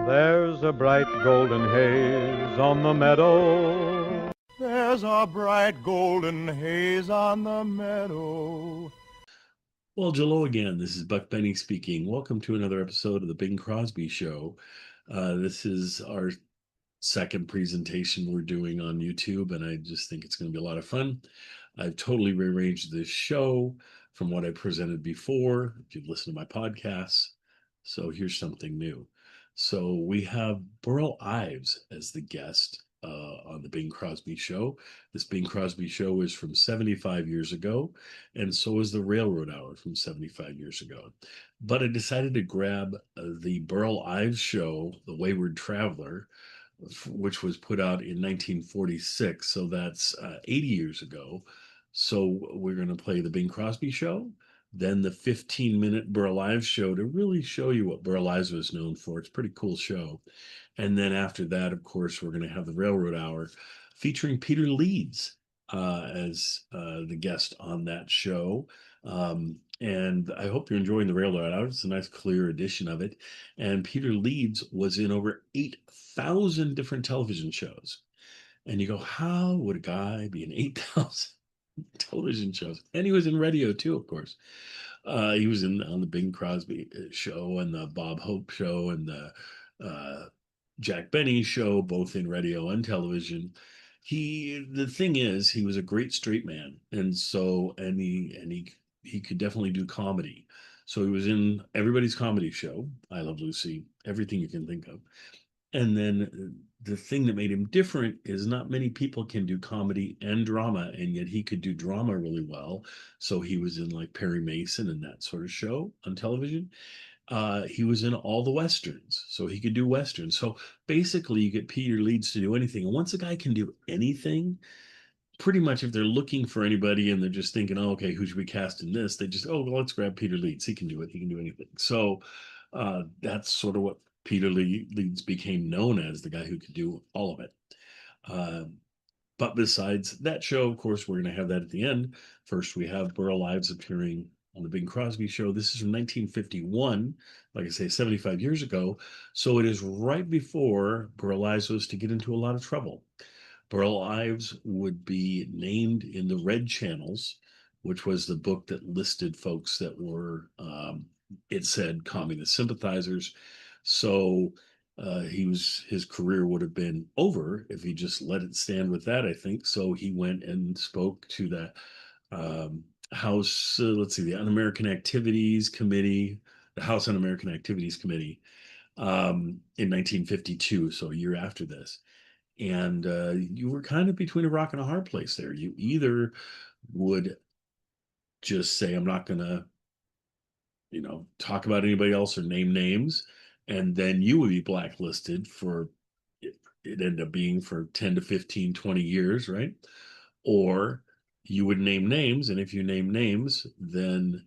There's a bright golden haze on the meadow. There's a bright golden haze on the meadow. Well, hello again. This is Buck Benny speaking. Welcome to another episode of the Bing Crosby Show. This is our second presentation we're doing on YouTube, and I just think it's going to be a lot of fun. I've totally rearranged this show from what I presented before, if you've listened to my podcasts. So here's something new. So we have Burl Ives as the guest on the Bing Crosby Show. This Bing Crosby Show is from 75 years ago, and so is the Railroad Hour from 75 years ago. But I decided to grab the Burl Ives show, The Wayward Traveler, which was put out in 1946. So that's 80 years ago. So we're going to play the Bing Crosby show, then the 15-minute Burl Ives show to really show you what Burl Ives was known for. It's a pretty cool show. And then after that, of course, we're going to have the Railroad Hour featuring Peter Leeds as the guest on that show. And I hope you're enjoying the Railroad Hour. It's a nice, clear edition of it. And Peter Leeds was in over 8,000 different television shows. And you go, how would a guy be in 8,000 television shows? And he was in radio too, of course. He was on the Bing Crosby show and the Bob Hope show and the Jack Benny show, both in radio and television. The thing is, he was a great straight man, and he could definitely do comedy. So he was in everybody's comedy show, I Love Lucy, everything you can think of. And then the thing that made him different is not many people can do comedy and drama, and yet he could do drama really well. So he was in like Perry Mason and that sort of show on television. He was in all the westerns, so he could do westerns. So basically, you get Peter Leeds to do anything. And once a guy can do anything, pretty much if they're looking for anybody and they're just thinking, oh, okay, who should we cast in this? They just, oh, well, let's grab Peter Leeds. He can do it. He can do anything. So that's sort of what Peter Leeds became known as, the guy who could do all of it. Uh, but besides that show, of course, we're going to have that at the end. First, we have Burl Ives appearing on the Bing Crosby show. This is from 1951, like I say, 75 years ago. So it is right before Burl Ives was to get into a lot of trouble. Burl Ives would be named in the Red Channels, which was the book that listed folks that were, it said, communist sympathizers. So his career would have been over if he just let it stand with that, I think. So he went and spoke to the House, let's see, the Un-American Activities Committee, the House Un-American Activities Committee in 1952, so a year after this. And you were kind of between a rock and a hard place there. You either would just say, I'm not going to, talk about anybody else or name names, and then you would be blacklisted for it ended up being for 10 to 15, 20 years, right? Or you would name names, and if you name names, then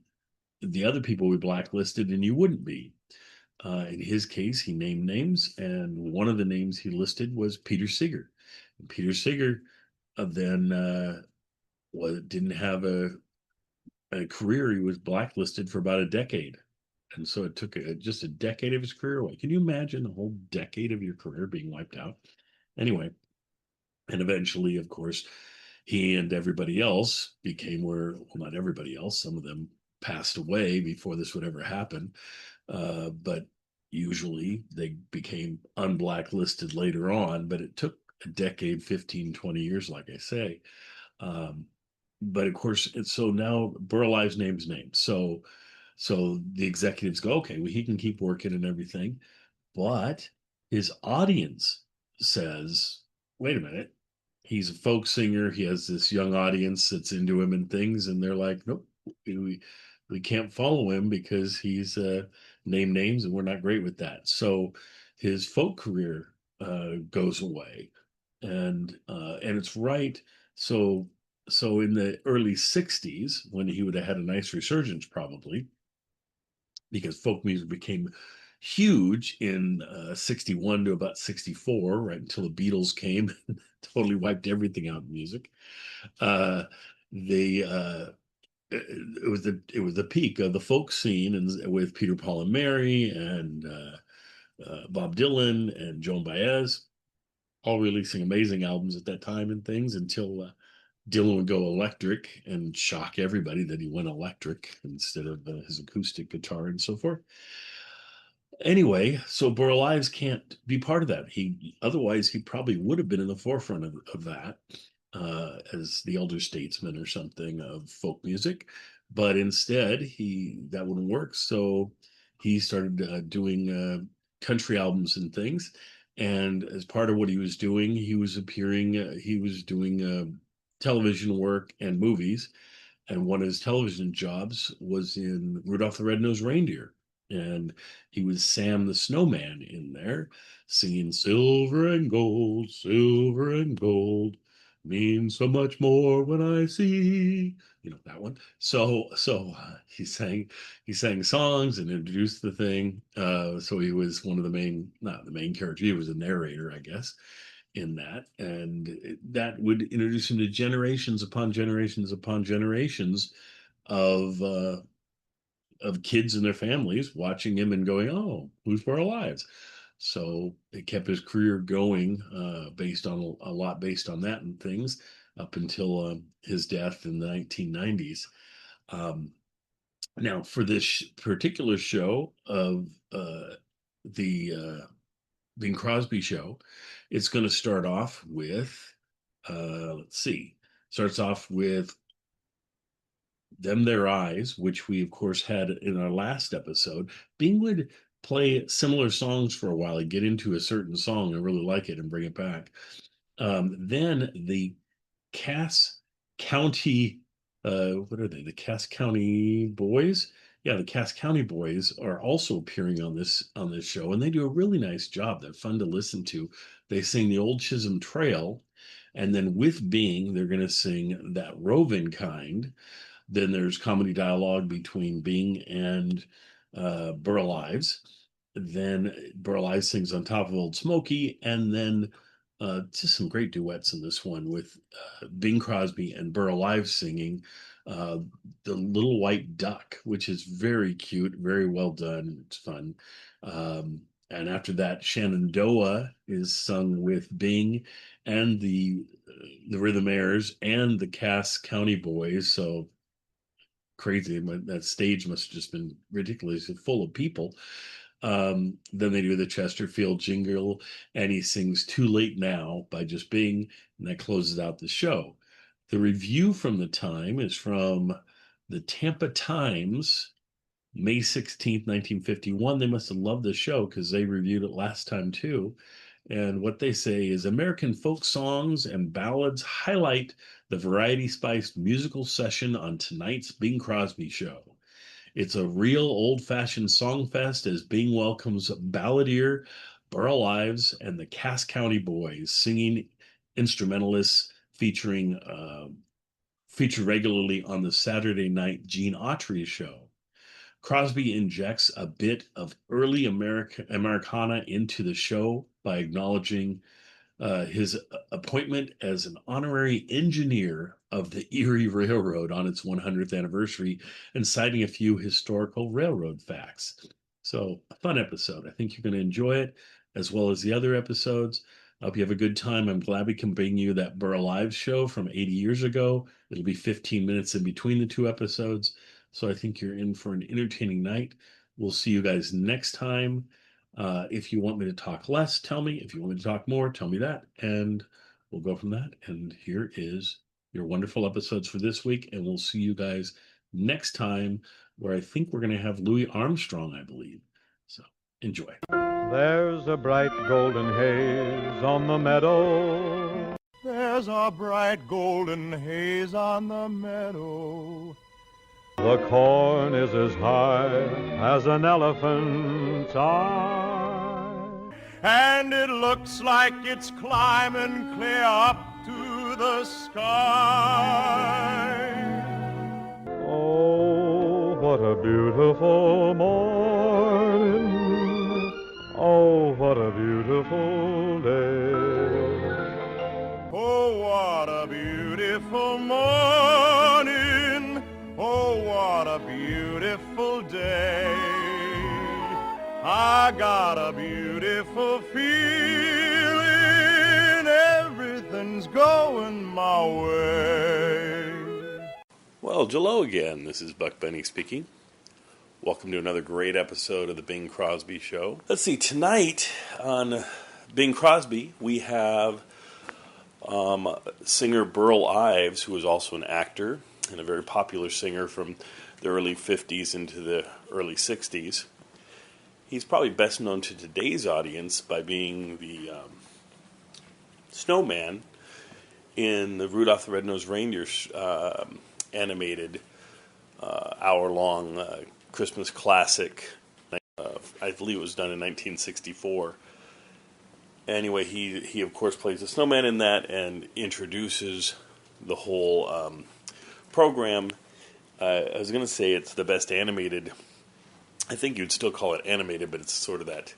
the other people would be blacklisted and you wouldn't be. In his case, he named names, and one of the names he listed was Peter Seeger. And Peter Seeger then didn't have a career. He was blacklisted for about a decade. And so it took just a decade of his career away. Can you imagine a whole decade of your career being wiped out? Anyway, and eventually, of course, he and everybody else became well, not everybody else, some of them passed away before this would ever happen. But usually they became unblacklisted later on, but it took a decade, 15, 20 years, like I say. But of course, so now Burl Ives names names. So the executives go, okay, well, he can keep working and everything. But his audience says, wait a minute, he's a folk singer. He has this young audience that's into him and things. And they're like, nope, we can't follow him because he's named names and we're not great with that. So his folk career goes away. And it's right. So in the early 60s, when he would have had a nice resurgence, probably, because folk music became huge in 61 to about 64, right until the Beatles came and totally wiped everything out in music. Uh, they it was the peak of the folk scene, and with Peter, Paul, and Mary, and Bob Dylan and Joan Baez, all releasing amazing albums at that time and things until Dylan would go electric and shock everybody that he went electric instead of his acoustic guitar and so forth. Anyway, so Burl Ives can't be part of that. Otherwise he probably would have been in the forefront of that as the elder statesman or something of folk music, but instead he that wouldn't work. So he started doing country albums and things. And as part of what he was doing, he was appearing. He was doing television work and movies, and one of his television jobs was in Rudolph the Red-Nosed Reindeer. And he was Sam the Snowman in there singing silver and gold means so much more when I see, that one. So he sang songs and introduced the thing. So he was one of the main, not the main character, he was a narrator, I guess, in that, and that would introduce him to generations upon generations upon generations of kids and their families watching him and going, "Oh, who's Burl Ives?" So it kept his career going, based on a lot based on that and things up until his death in the 1990s. Um, Now, for this particular show of the Bing Crosby show, it's going to start off with, let's see, starts off with Them Their Eyes, which we, of course, had in our last episode. Bing would play similar songs for a while. He'd get into a certain song and really like it and bring it back. Then the Cass County, what are they? The Cass County Boys? Yeah, the Cass County Boys are also appearing on this show, and they do a really nice job. They're fun to listen to. They sing the Old Chisholm Trail, and then with Bing, they're going to sing That Roving Kind. Then there's comedy dialogue between Bing and Burl Ives. Then Burl Ives sings On Top of Old Smoky, and then just some great duets in this one with Bing Crosby and Burl Ives singing uh, The Little White Duck, which is very cute, very well done. It's fun. And after that, Shenandoah is sung with Bing and the Rhythmaires and the Cass County Boys. So crazy. That stage must have just been ridiculously full of people. Then they do the Chesterfield jingle, and he sings Too Late Now by just Bing, and that closes out the show. The review from the time is from the Tampa Times, May 16th, 1951. They must have loved the show because they reviewed it last time too. And what they say is American folk songs and ballads highlight the variety spiced musical session on tonight's Bing Crosby show. It's a real old fashioned song fest as Bing welcomes balladeer Burl Ives and the Cass County Boys, singing instrumentalists featured regularly on the Saturday night Gene Autry show. Crosby injects a bit of early Americana into the show by acknowledging his appointment as an honorary engineer of the Erie Railroad on its 100th anniversary and citing a few historical railroad facts. So, a fun episode. I think you're going to enjoy it as well as the other episodes. I hope you have a good time. I'm glad we can bring you that Burl Ives show from 80 years ago. It'll be 15 minutes in between the two episodes. So I think you're in for an entertaining night. We'll see you guys next time. If you want me to talk less, tell me. If you want me to talk more, tell me that. And we'll go from that. And here is your wonderful episodes for this week. And we'll see you guys next time, where I think we're going to have Louis Armstrong, I believe. So enjoy. There's a bright golden haze on the meadow. There's a bright golden haze on the meadow. The corn is as high as an elephant's eye, and it looks like it's climbing clear up to the sky. Oh, what a beautiful morning. Oh, what a beautiful day. Oh, what a beautiful morning. Oh, what a beautiful day. I got a beautiful feeling, everything's going my way. Well, hello again. This is Buck Benny speaking. Welcome to another great episode of the Bing Crosby Show. Let's see, tonight on Bing Crosby, we have singer Burl Ives, who is also an actor and a very popular singer from the early 50s into the early 60s. He's probably best known to today's audience by being the snowman in the Rudolph the Red-Nosed Reindeer animated hour-long Christmas classic. I believe it was done in 1964. Anyway, he of course plays the snowman in that and introduces the whole program. I was going to say it's the best animated. I think you'd still call it animated, but it's sort of that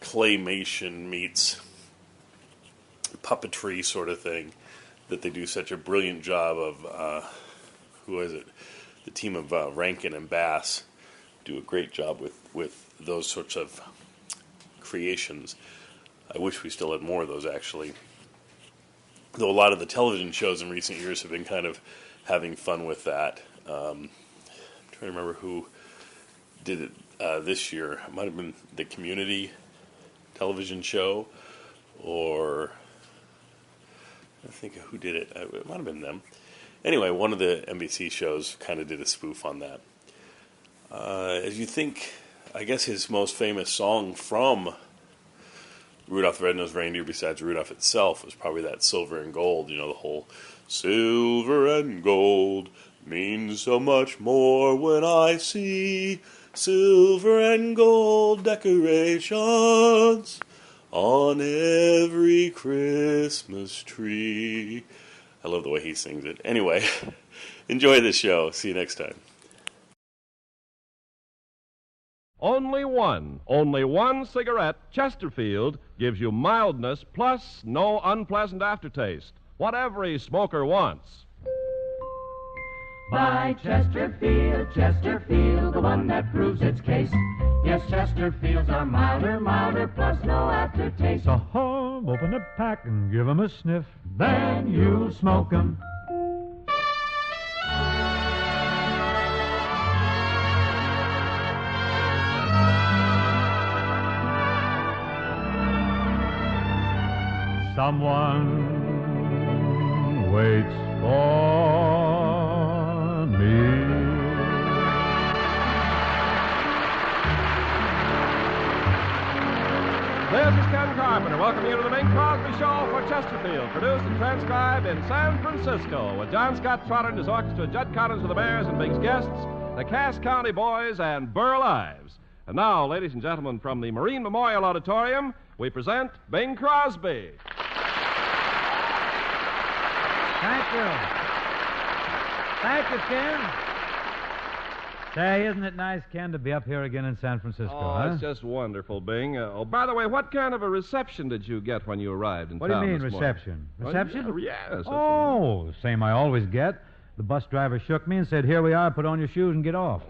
claymation meets puppetry sort of thing that they do such a brilliant job of. Who is it? The team of Rankin and Bass do a great job with those sorts of creations. I wish we still had more of those, actually. Though a lot of the television shows in recent years have been kind of having fun with that. I'm trying to remember who did it this year. It might have been the Community television show, or I think who did it. It might have been them. Anyway, one of the NBC shows kind of did a spoof on that. As you think, I guess his most famous song from Rudolph the Red-Nosed Reindeer, besides Rudolph itself, was probably that Silver and Gold. You know, the whole silver and gold means so much more when I see silver and gold decorations on every Christmas tree. I love the way he sings it. Anyway, enjoy this show. See you next time. Only one cigarette, Chesterfield, gives you mildness plus no unpleasant aftertaste. What every smoker wants. Buy Chesterfield, Chesterfield, the one that proves its case. Yes, Chesterfields are milder, plus no aftertaste. So open the pack and give 'em a sniff, then you'll smoke 'em. Someone waits for me. This is Ken Carpenter. Welcome you to the Bing Crosby Show for Chesterfield, produced and transcribed in San Francisco, with John Scott Trotter and his orchestra, Judd Collins of the Bears, and Bing's guests, the Cass County Boys and Burl Ives. And now, ladies and gentlemen, from the Marine Memorial Auditorium, we present Bing Crosby. Thank you. Thank you, Ken. Say, isn't it nice, Ken, to be up here again in San Francisco, Oh, it's just wonderful, Bing. By the way, what kind of a reception did you get when you arrived in What do you town mean, this morning? reception? Reception? Yes. Oh, same I always get. The bus driver shook me and said, "Here we are, put on your shoes and get off."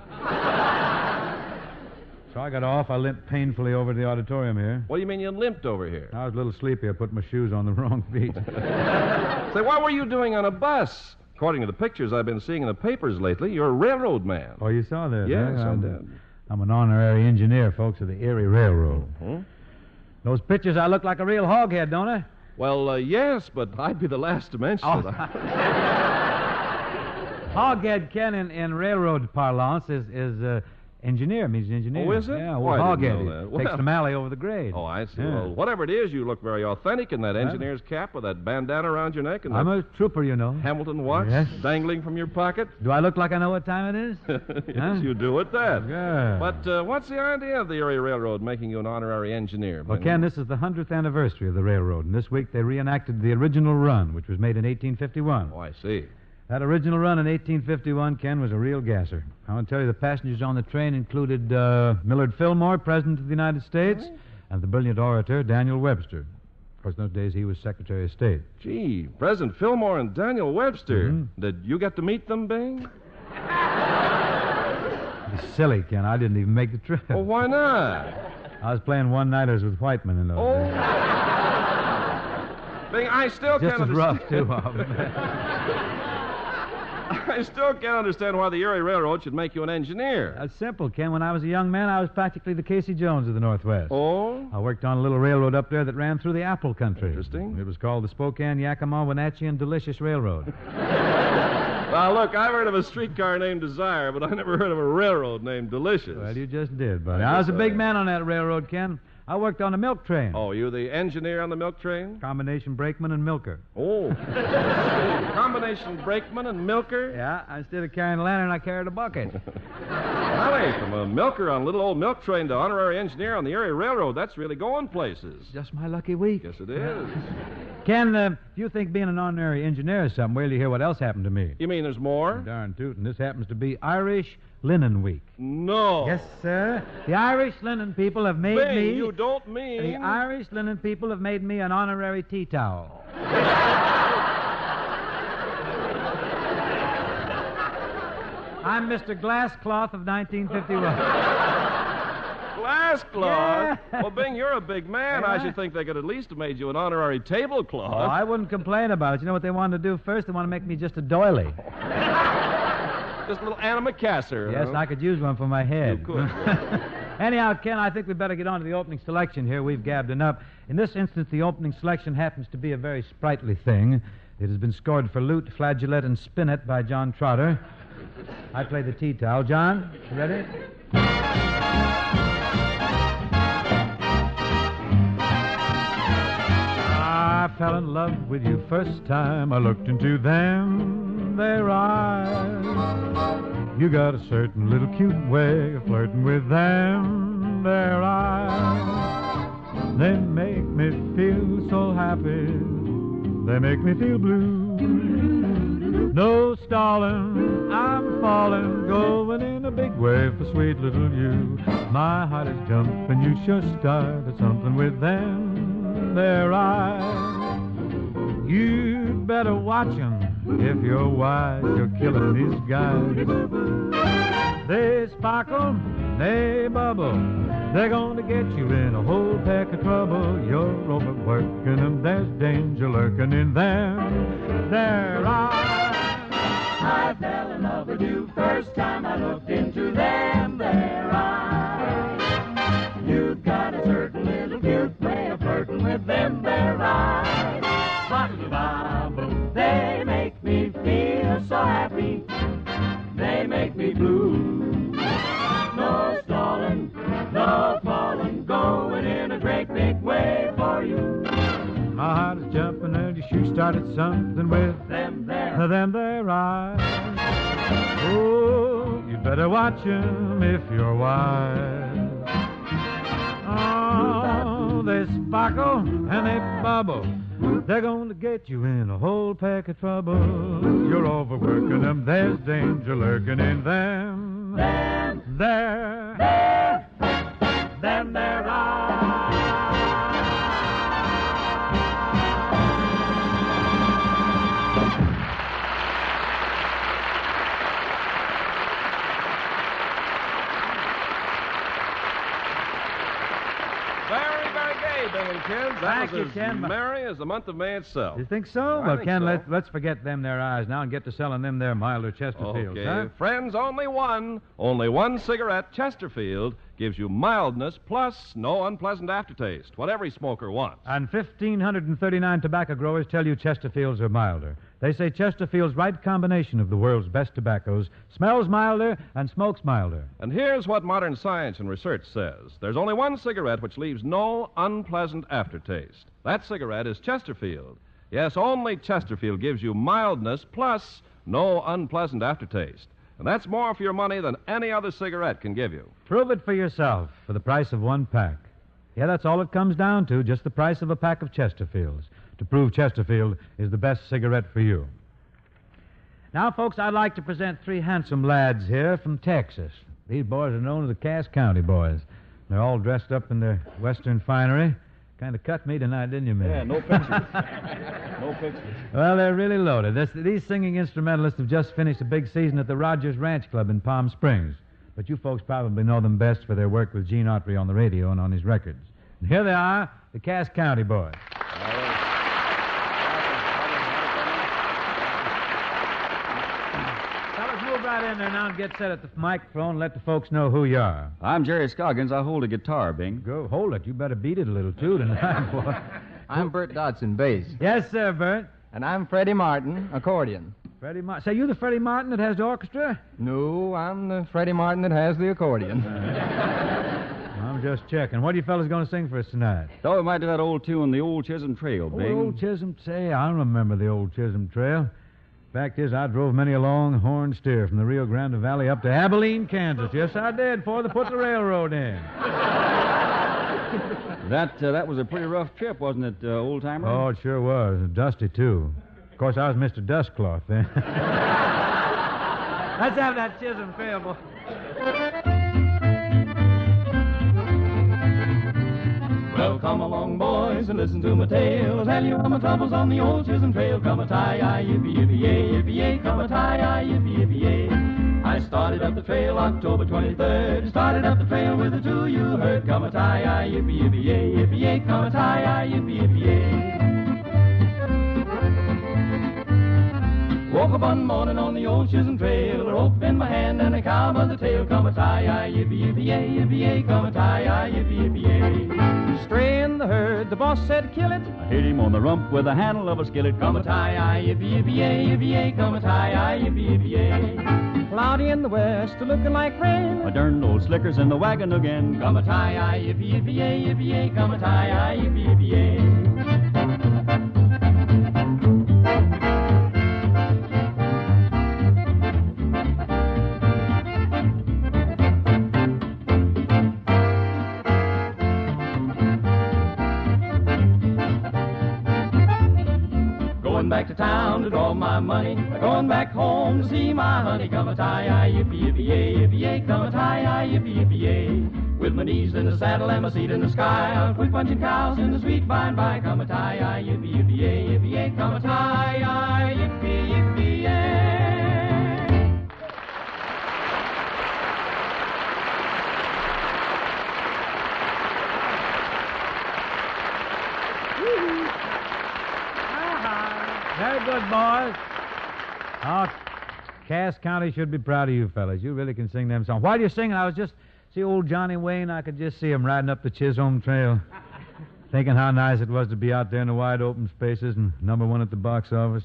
So I got off. I limped painfully over to the auditorium here. What do you mean you limped over here? I was a little sleepy. I put my shoes on the wrong feet. Say, what were you doing on a bus? According to the pictures I've been seeing in the papers lately, you're a railroad man. Oh, you saw that? Yes, huh? I did. I'm an honorary engineer, folks, of the Erie Railroad. Hmm? Those pictures, I look like a real hoghead, don't I? Well, yes, but I'd be the last to mention Oh. that. Hoghead, Ken, in railroad parlance, is engineer. Means engineer. Oh, is it? Yeah, Oh, well, I hoghead. didn't know that. Takes Well- the mallee over the grade. Oh, I see. Yeah. Well, whatever it is, you look very authentic in that engineer's cap with that bandana around your neck and I'm that a trooper, you know. Hamilton watch Yes. dangling from your pocket. Do I look like I know what time it is? Yes, Huh? you do at that. Yeah. But what's the idea of the Erie Railroad making you an honorary engineer? Well, Bing? Ken, this is the 100th anniversary of the railroad, and this week they reenacted the original run, which was made in 1851. Oh, I see. That original run in 1851, Ken, was a real gasser. I want to tell you the passengers on the train included Millard Fillmore, President of the United States, and the brilliant orator Daniel Webster. Of course, in those days he was Secretary of State. Gee, President Fillmore and Daniel Webster. Mhm. Did you get to meet them, Bing? Silly, Ken. I didn't even make the trip. Well, why not? I was playing one-nighters with Whiteman in those Oh. days. Bing, I still Just can't as rough, too. I still can't understand why the Erie Railroad should make you an engineer. That's simple, Ken. When I was a young man, I was practically the Casey Jones of the Northwest. Oh? I worked on a little railroad up there that ran through the apple country. Interesting. It was called the Spokane, Yakima, Wenatchee, and Delicious Railroad. Well, look, I've heard of a streetcar named Desire, but I never heard of a railroad named Delicious. Well, you just did, buddy. I was a big man on that railroad, Ken. I worked on a milk train. Oh, you the engineer on the milk train? Combination brakeman and milker. Oh. Combination brakeman and milker? Yeah, instead of carrying a lantern, I carried a bucket. Golly, from a milker on a little old milk train to honorary engineer on the Erie Railroad, that's really going places. Just my lucky week. Yes, it is. Ken, if you think being an honorary engineer is something, wait till you hear what else happened to me. You mean there's more? Darn tootin'. This happens to be Irish Linen Week. No. Yes, sir. The Irish linen people have made Bing, me... you don't mean... The Irish linen people have made me an honorary tea towel. I'm Mr. Glasscloth of 1951. Glasscloth? Yeah. Well, Bing, you're a big man. Yeah. I should think they could at least have made you an honorary tablecloth. Oh, I wouldn't complain about it. You know what they wanted to do first? They want to make me just a doily. Just a little antimacassar. Yes, I could use one for my head. You could. Anyhow, Ken, I think we better get on to the opening selection here. We've gabbed enough. In this instance, the opening selection happens to be a very sprightly thing. It has been scored for lute, flageolet, and spinet by John Trotter. I play the tea towel. John, you ready? I fell in love with you first time I looked into them, their eyes. You got a certain little cute way of flirting with them, their eyes. They make me feel so happy, they make me feel blue. No stalling, I'm falling, going in a big way for sweet little you. My heart is jumping, you sure started something with them, their eyes. You'd better watch 'em if you're wise, you're killing these guys. They sparkle, they bubble, they're going to get you in a whole peck of trouble. You're overworking them, there's danger lurking in them, their eyes. I fell in love with you first time I looked into them, their eyes. You've got a certain little cute way of flirting with them, their eyes. Bobble, they make me feel so happy, they make me blue. No stalling, no falling, going in a great big way for you. My heart is jumping and you sure started something with Them their eyes. Oh, you better watch 'em if you're wise. Oh, they sparkle and they bubble, they're going to get you in a whole peck of trouble. You're overworking them, there's danger lurking in them. Their eyes. Very, very gay, Bing and Ken. That Thank was you, as Ken. merry as the month of May itself. You think so? I Well, think Ken, so. let's forget them their eyes now and get to selling them their milder Chesterfields, Okay, huh? friends, only one cigarette, Chesterfield, gives you mildness plus no unpleasant aftertaste, what every smoker wants. And 1,539 tobacco growers tell you Chesterfields are milder. They say Chesterfield's right combination of the world's best tobaccos smells milder and smokes milder. And here's what modern science and research says. There's only one cigarette which leaves no unpleasant aftertaste. That cigarette is Chesterfield. Yes, only Chesterfield gives you mildness plus no unpleasant aftertaste. And that's more for your money than any other cigarette can give you. Prove it for yourself for the price of one pack. Yeah, that's all it comes down to, just the price of a pack of Chesterfields, to prove Chesterfield is the best cigarette for you. Now, folks, I'd like to present three handsome lads here from Texas. These boys are known as the Cass County boys. They're all dressed up in their western finery. Kind of cut me tonight, didn't you, man? Yeah, no pictures. No pictures. Well, they're really loaded. These singing instrumentalists have just finished a big season at the Rogers Ranch Club in Palm Springs. but you folks probably know them best for their work with Gene Autry on the radio and on his records. And here they are, the Cass County Boys. Move right in there now and get set at the microphone and let the folks know who you are. I'm Jerry Scoggins. I hold a guitar, Bing. Go, hold it. You better beat it a little, too, tonight, boy. I'm Bert Dodson, bass. Yes, sir, Bert. And I'm Freddie Martin, accordion. Freddie Martin. Say, you the Freddie Martin that has the orchestra? No, I'm the Freddie Martin that has the accordion. I'm just checking. What are you fellas going to sing for us tonight? Thought we might do that old tune, The Old Chisholm Trail, Oh, Bing. the old Chisholm Trail. I remember the old Chisholm Trail. Fact is, I drove many a long horn steer from the Rio Grande Valley up to Abilene, Kansas. Yes, I did, before they put the railroad in. That was a pretty rough trip, wasn't it, old-timer? Oh, it sure was. Dusty, too. Of course, I was Mr. Dustcloth then. Let's have that Chisholm Trail, boy. Well, come along, boys, and listen to my tale. I'll tell you how my troubles on the old Chisholm Trail. Come a tie-yi, yippee-yippee-yay, yippee-yay. Come a tie-yi, yippee-yippee-yay. I started up the trail October 23rd. Started up the trail with the two you heard. Come a tie-yi, yippee-yippee-yay, yippee-yay. Come a tie-yi, yippee-yippee-yay. Woke up one morning on the old Chisholm Trail, a rope in my hand and a cow by the tail. Come a tie-yi, yippee-yippee-yay, yippee-yay. Come a tie-yi, yippee-yippee-yay. Stray in the herd, the boss said kill it. I hit him on the rump with the handle of a skillet. Come a tie-yi, yippee-yippee-yay, yippee-yay. Come a tie-yi, yippee-yippee-yay. Cloudy in the west, looking like rain. I darned old slickers in the wagon again. Come a tie-yi, yippee-yippee-yay, yippee-yay. Come a tie-yi, yippee-yippee-yay. Back to town to draw my money, going back home to see my honey. Come a tie-yi, yippee-yippee-yay, yippee-yay. Come a tie-yi, yippee-yippee-yay. With my knees in the saddle and my seat in the sky, I'll quit punching cows in the sweet by-and-by. Come a tie-yi, yippee-yippee-yay, yippee-yay. Come a tie-yi, yippee-yippee-yay. Very good, boys. Oh, Cass County should be proud of you fellas. You really can sing them songs. While you're singing, I was just... See old Johnny Wayne? I could just see him riding up the Chisholm Trail, thinking how nice it was to be out there in the wide open spaces and number one at the box office.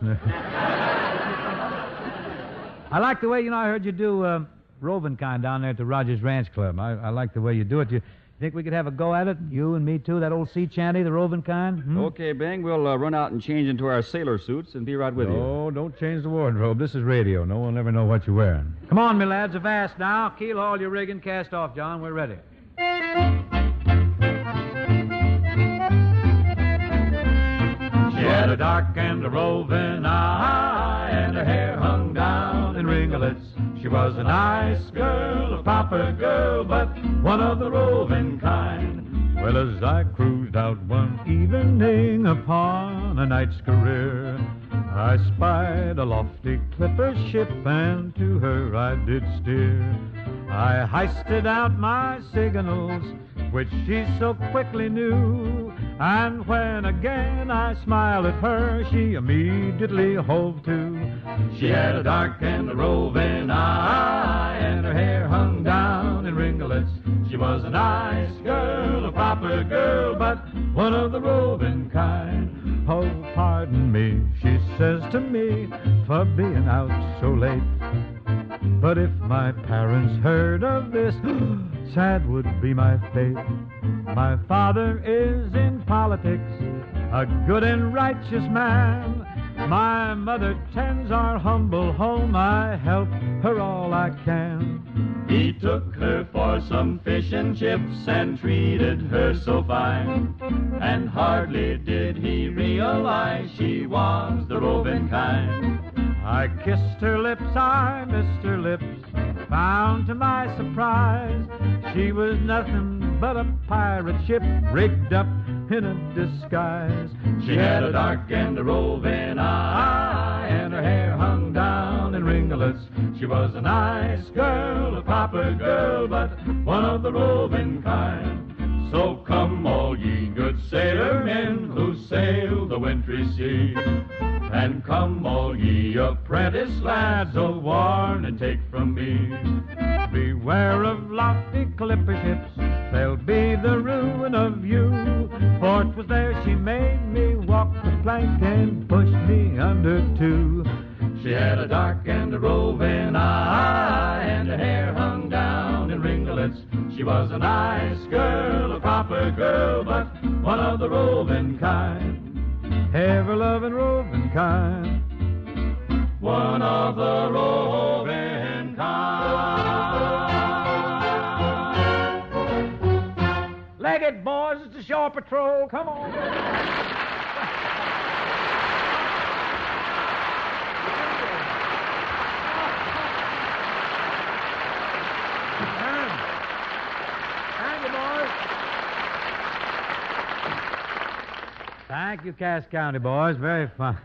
I like the way, I heard you do roving kind down there at the Rogers Ranch Club. I like the way you do it. You think we could have a go at it? You and me, too, that old sea chanty, the roving kind? Hmm? Okay, Bing, we'll run out and change into our sailor suits and be right with you. No, don't change the wardrobe. This is radio. No one will ever know what you're wearing. Come on, me lads, avast now. Keel haul your rigging, cast off, John. We're ready. She had a dark and a roving eye, and her hair hung down in ringlets. She was a nice girl, a proper girl, but one of the roving kind. Well, as I cruised out one evening upon a night's career, I spied a lofty clipper ship, and to her I did steer. I hoisted out my signals, which she so quickly knew, and when again I smiled at her, she immediately hove to. She had a dark and a roving eye, and her hair hung down in ringlets. She was a nice girl, a proper girl, but one of the roving kind. Oh, pardon me, she says to me, for being out so late. But if my parents heard of this, sad would be my fate. My father is in politics, a good and righteous man. My mother tends our humble home, I help her all I can. He took her for some fish and chips and treated her so fine, and hardly did he realize she was the roving kind. I kissed her lips, I missed her lips, found to my surprise she was nothing but a pirate ship rigged up in a disguise. She had a dark and a roving eye, and her hair hung down in ringlets. ringlets. She was a nice girl, a proper girl, but one of the roving kind. So come all ye good sailor men who sail the wintry sea, and come all ye apprentice lads, a warning take from me. Beware of lofty clipper ships, they'll be the ruin of you. For 'twas there she made me walk the plank and pushed me under too. She had a dark and a roving eye, and her hair hung down in ringlets. She was a nice girl, a proper girl, but one of the roving kind. Ever loving roving kind. One of the roving kind. Leg it, boys, it's the shore patrol. Come on. Thank you, Cass County boys. Very fun.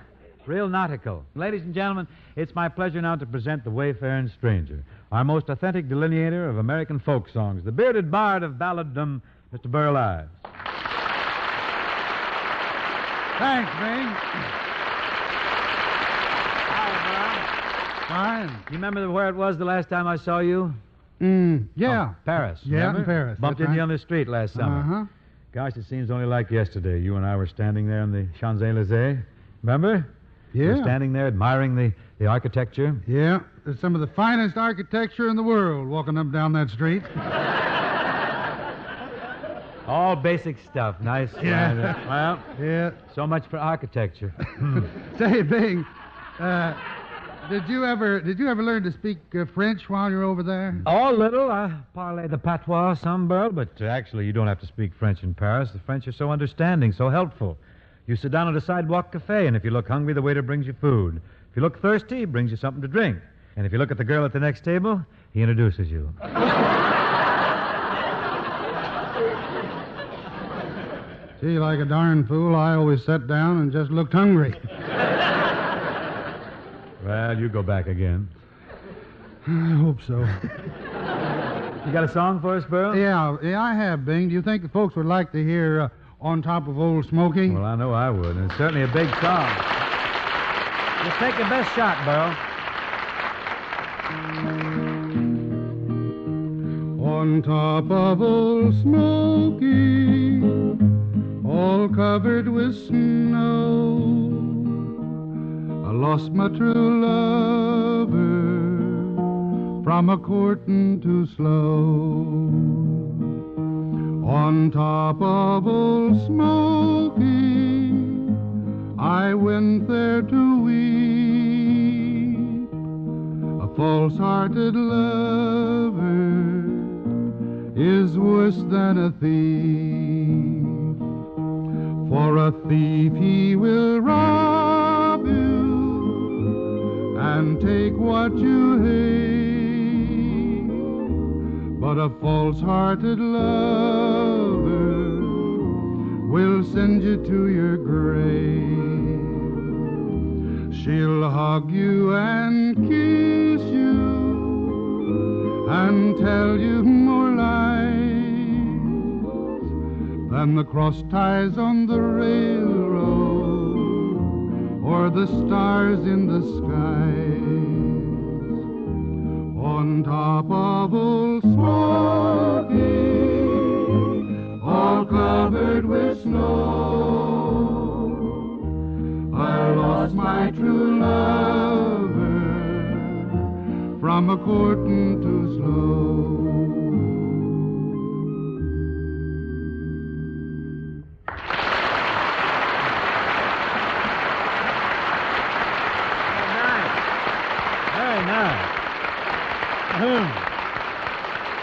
Real nautical. Ladies and gentlemen, it's my pleasure now to present the Wayfaring Stranger, our most authentic delineator of American folk songs, the bearded bard of balladdom, Mr. Burl Ives. Thanks, Bing. Hi, Fine. Burl. You remember where it was the last time I saw you? Yeah. Oh, Paris. Yeah, remember? in Paris. Bumped That's into you right. on the street last summer. Uh-huh. Gosh, it seems only like yesterday. You and I were standing there in the Champs-Élysées. Remember? We were Yeah. standing there admiring the architecture. Yeah. There's some of the finest architecture in the world walking up down that street. All basic stuff. Nice. Yeah. Well, Yeah. so much for architecture. Say, Bing, did you ever learn to speak French while you're over there? Oh, little. I parlay the patois some, Burl, but actually you don't have to speak French in Paris. The French are so understanding, so helpful. You sit down at a sidewalk cafe, and if you look hungry, the waiter brings you food. If you look thirsty, he brings you something to drink. And if you look at the girl at the next table, he introduces you. Gee, like a darn fool, I always sat down and just looked hungry. Well, you go back again. I hope so. You got a song for us, Burl? Yeah, I have, Bing. Do you think the folks would like to hear On Top of Old Smoking? Well, I know I would, and it's certainly a big song. Just take your best shot, Burl. On top of Old Smoky, all covered with snow, I lost my true lover from a courting too slow. On top of Old Smoky, I went there to weep. A false-hearted lover is worse than a thief. For a thief he will rob you and take what you hate, but a false-hearted lover will send you to your grave. She'll hug you and kiss you and tell you more lies than the cross ties on the railroad or the stars in the skies. On top of Old Smoky, all covered with snow, I lost my true lover from a courting too slow. Very nice.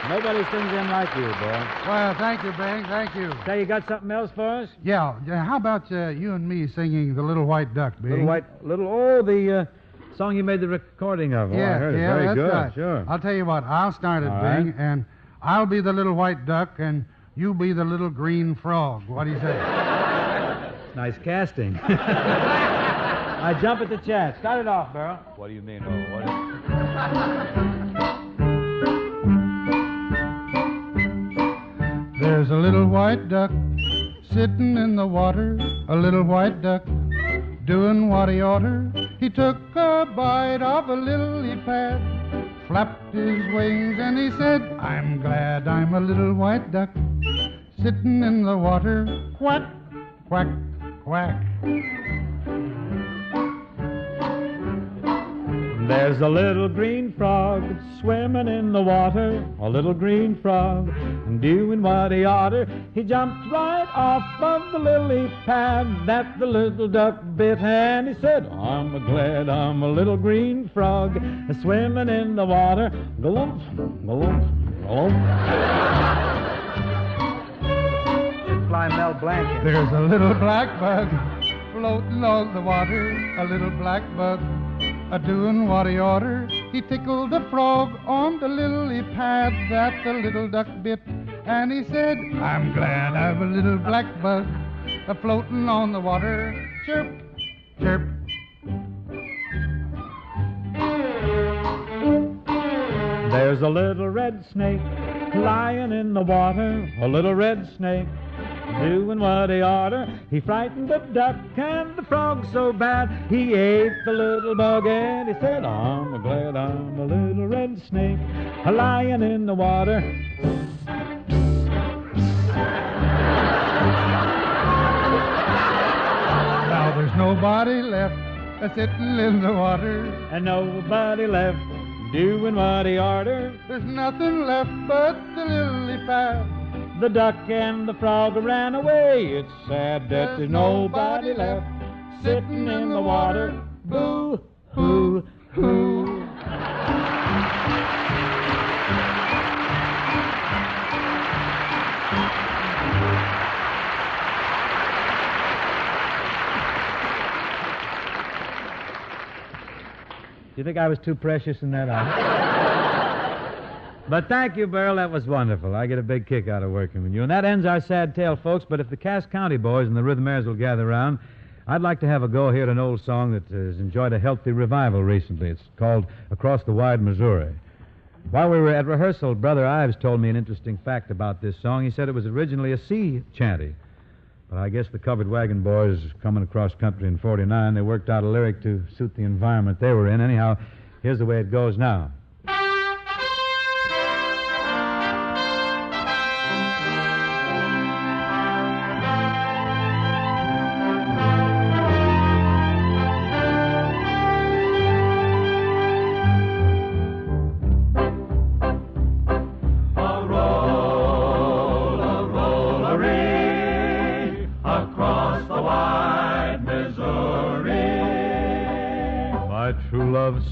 Nobody sings in like you, boy. Well, thank you, Bang. Thank you. Say, you got something else for us? Yeah, how about you and me singing The Little White Duck, Bing? The song you made the recording of. Oh, Yeah, I heard it. yeah, Very that's good, right. sure. I'll tell you what, I'll start it, All Bing, right. and I'll be the little white duck, and you be the little green frog. What do you say? Nice casting. I jump at the chance. Start it off, Burl. What do you mean, what? There's a little white duck sitting in the water, a little white duck doing what he oughter. He took a bite of a lily pad, flapped his wings, and he said, I'm glad I'm a little white duck sitting in the water. Quack, quack, quack. There's a little green frog swimming in the water, a little green frog doing what he oughter. He jumped right off of the lily pad that the little duck bit, and he said, I'm glad I'm a little green frog swimming in the water. Galump, galump, galump. Fly Mel Blanc. There's a little black bug floating on the water, a little black bug a-doing what he oughter. He tickled the frog on the lily pad that the little duck bit, and he said, I'm glad I'm a little black bug a-floating on the water. Chirp, chirp. There's a little red snake lying in the water, a little red snake doing what he oughter. He frightened the duck and the frog so bad, he ate the little bug, and he said, I'm glad I'm a little red snake lying in the water. Now there's nobody left sitting in the water, And nobody left doing what he oughter. there's nothing left but the lily pad. The duck and the frog ran away. It's sad that there's nobody left sitting in the water. Boo, hoo, hoo. Do you think I was too precious in that hour? But thank you, Burl. That was wonderful. I get a big kick out of working with you. And that ends our sad tale, folks. But if the Cass County boys and the Rhythmaires will gather around, I'd like to have a go here at an old song that has enjoyed a healthy revival recently. It's called Across the Wide Missouri. While we were at rehearsal, Brother Ives told me an interesting fact about this song. He said it was originally a sea chanty. But I guess the Covered Wagon boys coming across country in 49, they worked out a lyric to suit the environment they were in. Anyhow, here's the way it goes now.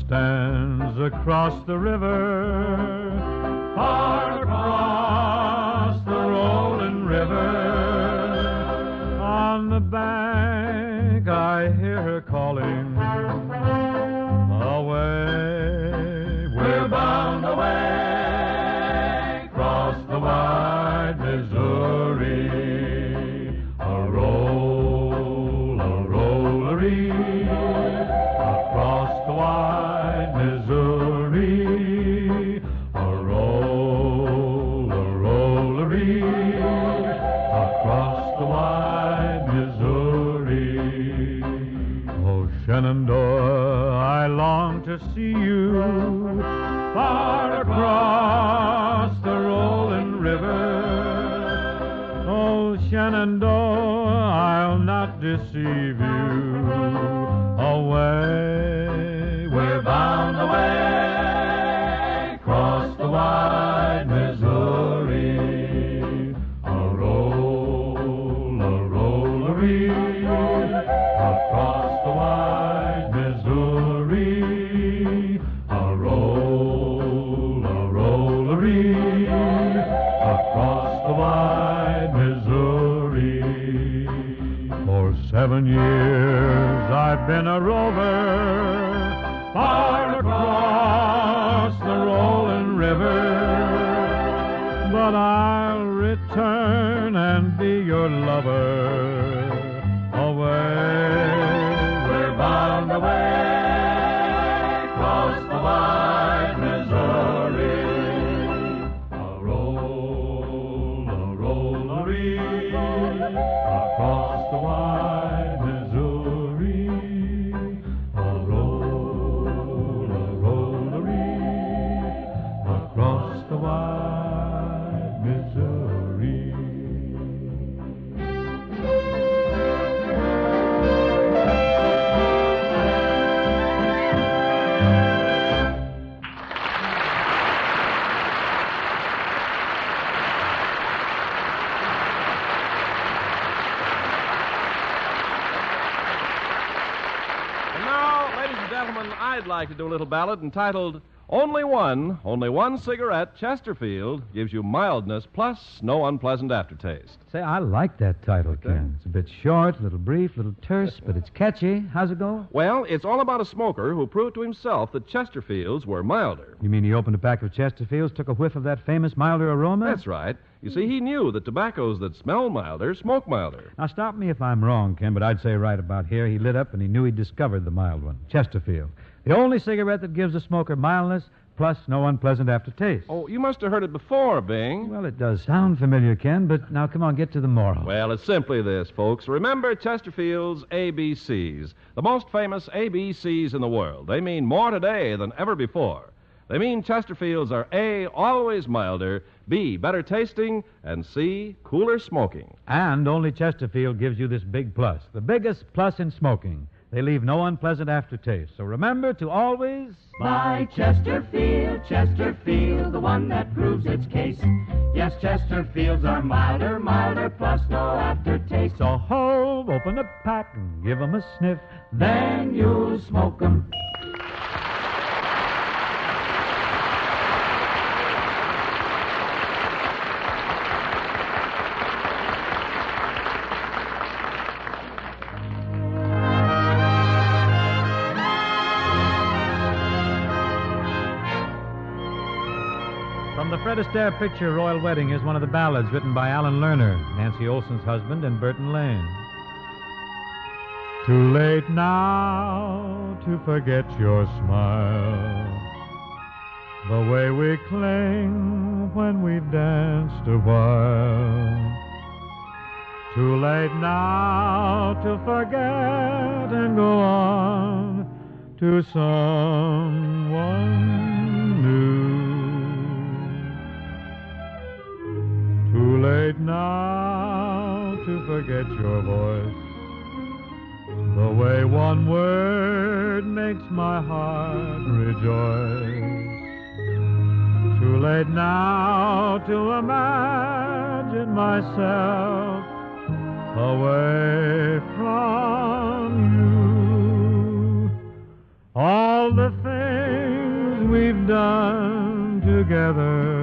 Stands across the river, far across the rolling river. On the bank I hear her calling, away, we're bound away, across the wide Missouri. A roll-a-roll-a-ree, across the wide Missouri, a roll-a-roll-a-ree, across the wide Missouri. Oh, Shenandoah, I long to see you, far across the rolling river. Oh, Shenandoah, I'll not deceive you, away, we're bound away, across the wide Missouri. A roll-a-roll-a-ree, across the wide Missouri. A roll-a-roll-a-ree, across the wide Missouri. For 7 years I've been a rover, far across the rolling river. But I'll return and be your lover, away, we're bound gentlemen, I'd like to do a little ballad entitled Only One Cigarette, Chesterfield, gives you mildness plus no unpleasant aftertaste. Say, I like that title, Ken. It's a bit short, a little brief, a little terse, but it's catchy. How's it go? Well, it's all about a smoker who proved to himself that Chesterfields were milder. You mean he opened a pack of Chesterfields, took a whiff of that famous milder aroma? That's right. You see, he knew that tobaccos that smell milder smoke milder. Now, stop me if I'm wrong, Ken, but I'd say right about here he lit up and he knew he'd discovered the mild one, Chesterfield. The only cigarette that gives a smoker mildness plus no unpleasant aftertaste. Oh, you must have heard it before, Bing. Well, it does sound familiar, Ken, but now come on, get to the moral. Well, it's simply this, folks. Remember Chesterfield's ABCs, the most famous ABCs in the world. They mean more today than ever before. They mean Chesterfields are A, always milder, B, better tasting, and C, cooler smoking. And only Chesterfield gives you this big plus, the biggest plus in smoking. They leave no unpleasant aftertaste. So remember to always... Buy Chesterfield, Chesterfield, the one that proves its case. Yes, Chesterfields are milder, milder, plus no aftertaste. So ho, open the pack and give 'em a sniff. Then you'll smoke 'em. From the Fred Astaire picture, Royal Wedding, is one of the ballads written by Alan Lerner, Nancy Olsen's husband, and Burton Lane. Too late now to forget your smile, the way we cling when we've danced a while. Too late now to forget and go on to someone new. Too late now to forget your voice, the way one word makes my heart rejoice. Too late now to imagine myself away from you. All the things we've done together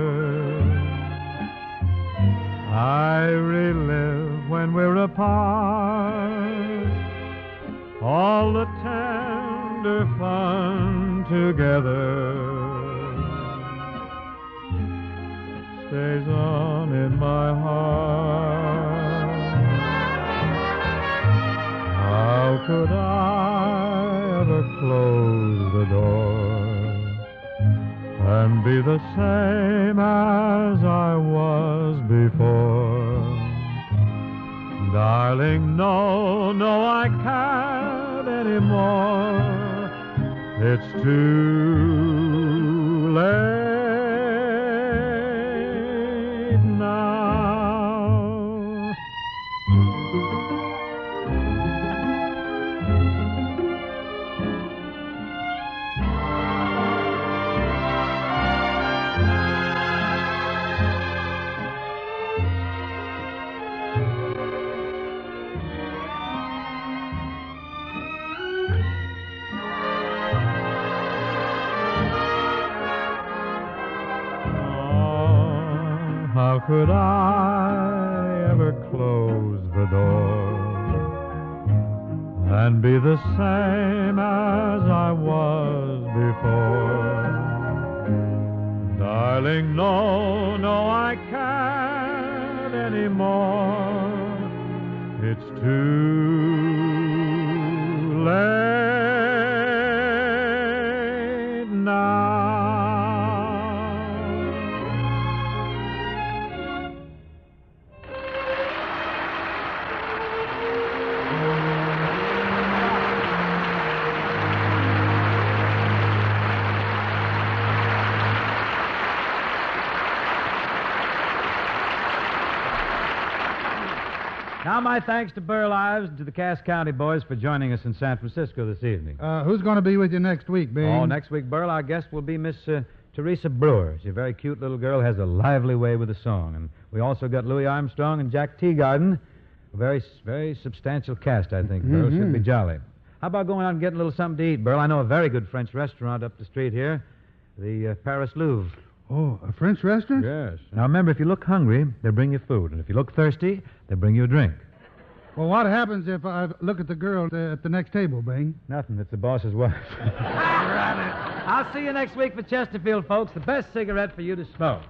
I relive when we're apart. All the tender fun together stays on in my heart. How could I ever close the door and be the same as I was before? Darling, no, no, I can't anymore. It's too late now. How could I ever close the door and be the same as I was before? Darling, no, no, I can't anymore. It's too late now. Now, my thanks to Burl Ives and to the Cass County boys for joining us in San Francisco this evening. Who's going to be with you next week, Bing? Oh, next week, Burl, our guest will be Miss Teresa Brewer. She's a very cute little girl, has a lively way with a song. And we also got Louis Armstrong and Jack Teagarden. A very, very substantial cast, I think, Burl. Should be jolly. How about going out and getting a little something to eat, Burl? I know a very good French restaurant up the street here, the Paris Louvre. Oh, a French restaurant? Yes. Now, remember, if you look hungry, they bring you food. And if you look thirsty, they bring you a drink. Well, what happens if I look at the girl at the next table, Bing? Nothing. It's the boss's wife. I'll see you next week for Chesterfield, folks. The best cigarette for you to smoke.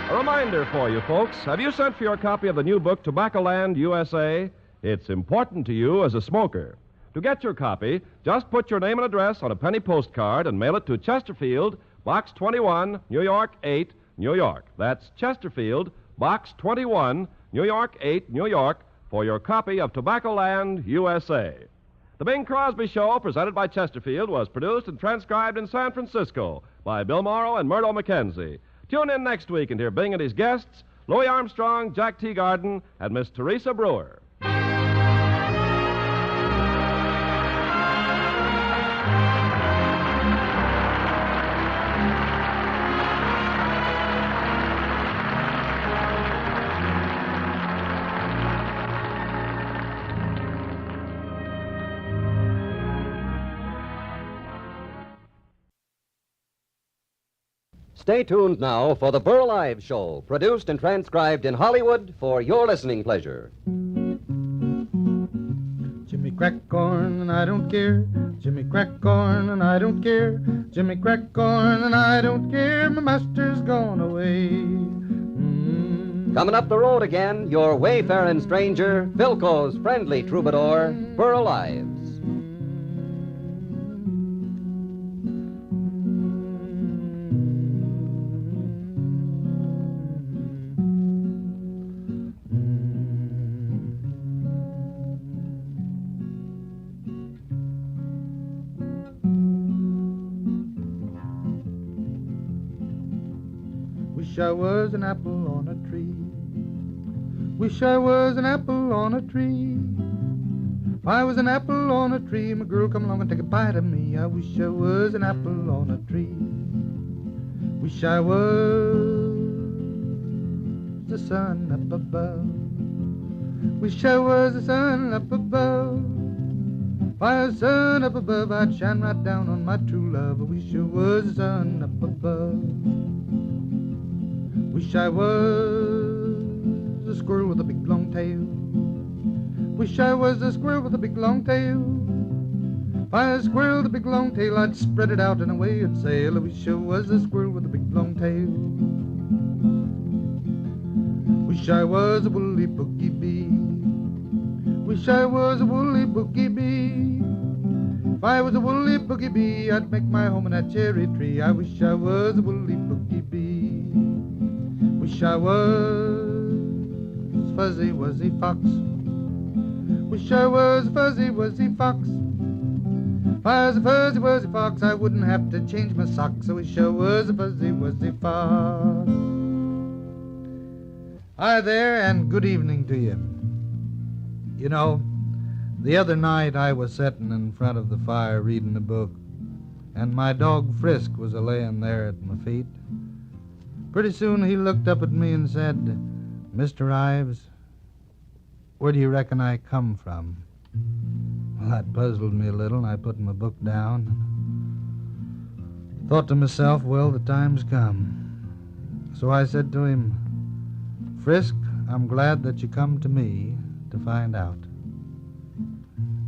A reminder for you, folks. Have you sent for your copy of the new book, Tobaccoland, USA? It's important to you as a smoker. To get your copy, just put your name and address on a penny postcard and mail it to Chesterfield, Box 21, New York 8, New York. That's Chesterfield, Box 21, New York 8, New York, for your copy of Tobaccoland, USA. The Bing Crosby Show, presented by Chesterfield, was produced and transcribed in San Francisco by Bill Morrow and Murdo McKenzie. Tune in next week and hear Bing and his guests, Louis Armstrong, Jack Teagarden, and Miss Teresa Brewer. Stay tuned now for the Burl Ives Show, produced and transcribed in Hollywood for your listening pleasure. Jimmy crack corn and I don't care. Jimmy crack corn and I don't care. Jimmy crack corn and I don't care. My master's gone away. Coming up the road again, your wayfaring stranger, Philco's friendly troubadour, Burl Ives. Wish I was an apple on a tree. Wish I was an apple on a tree. If I was an apple on a tree, my girl come along and take a bite of me. I wish I was an apple on a tree. Wish I was the sun up above. Wish I was the sun up above. If I was the sun up above, I'd shine right down on my true love. I wish I was the sun up above. Wish I was a squirrel with a big long tail. Wish I was a squirrel with a big long tail. If I was a squirrel with a big long tail, I'd spread it out and away it'd sail. I wish I was a squirrel with a big long tail. Wish I was a woolly boogie bee. Wish I was a woolly boogie bee. If I was a woolly boogie bee, I'd make my home in that cherry tree. I wish I was a woolly boogie bee. Wish I was fuzzy wuzzy fox. Wish I was fuzzy wuzzy fox. If I was a fuzzy wuzzy fox, I wouldn't have to change my socks. I wish I was a fuzzy wuzzy fox. Hi there, and good evening to you. You know, the other night I was sitting in front of the fire reading a book, and my dog Frisk was a-laying there at my feet. Pretty soon he looked up at me and said, "Mr. Ives, where do you reckon I come from?" Well, that puzzled me a little, and I put my book down. Thought to myself, well, the time's come. So I said to him, "Frisk, I'm glad that you come to me to find out.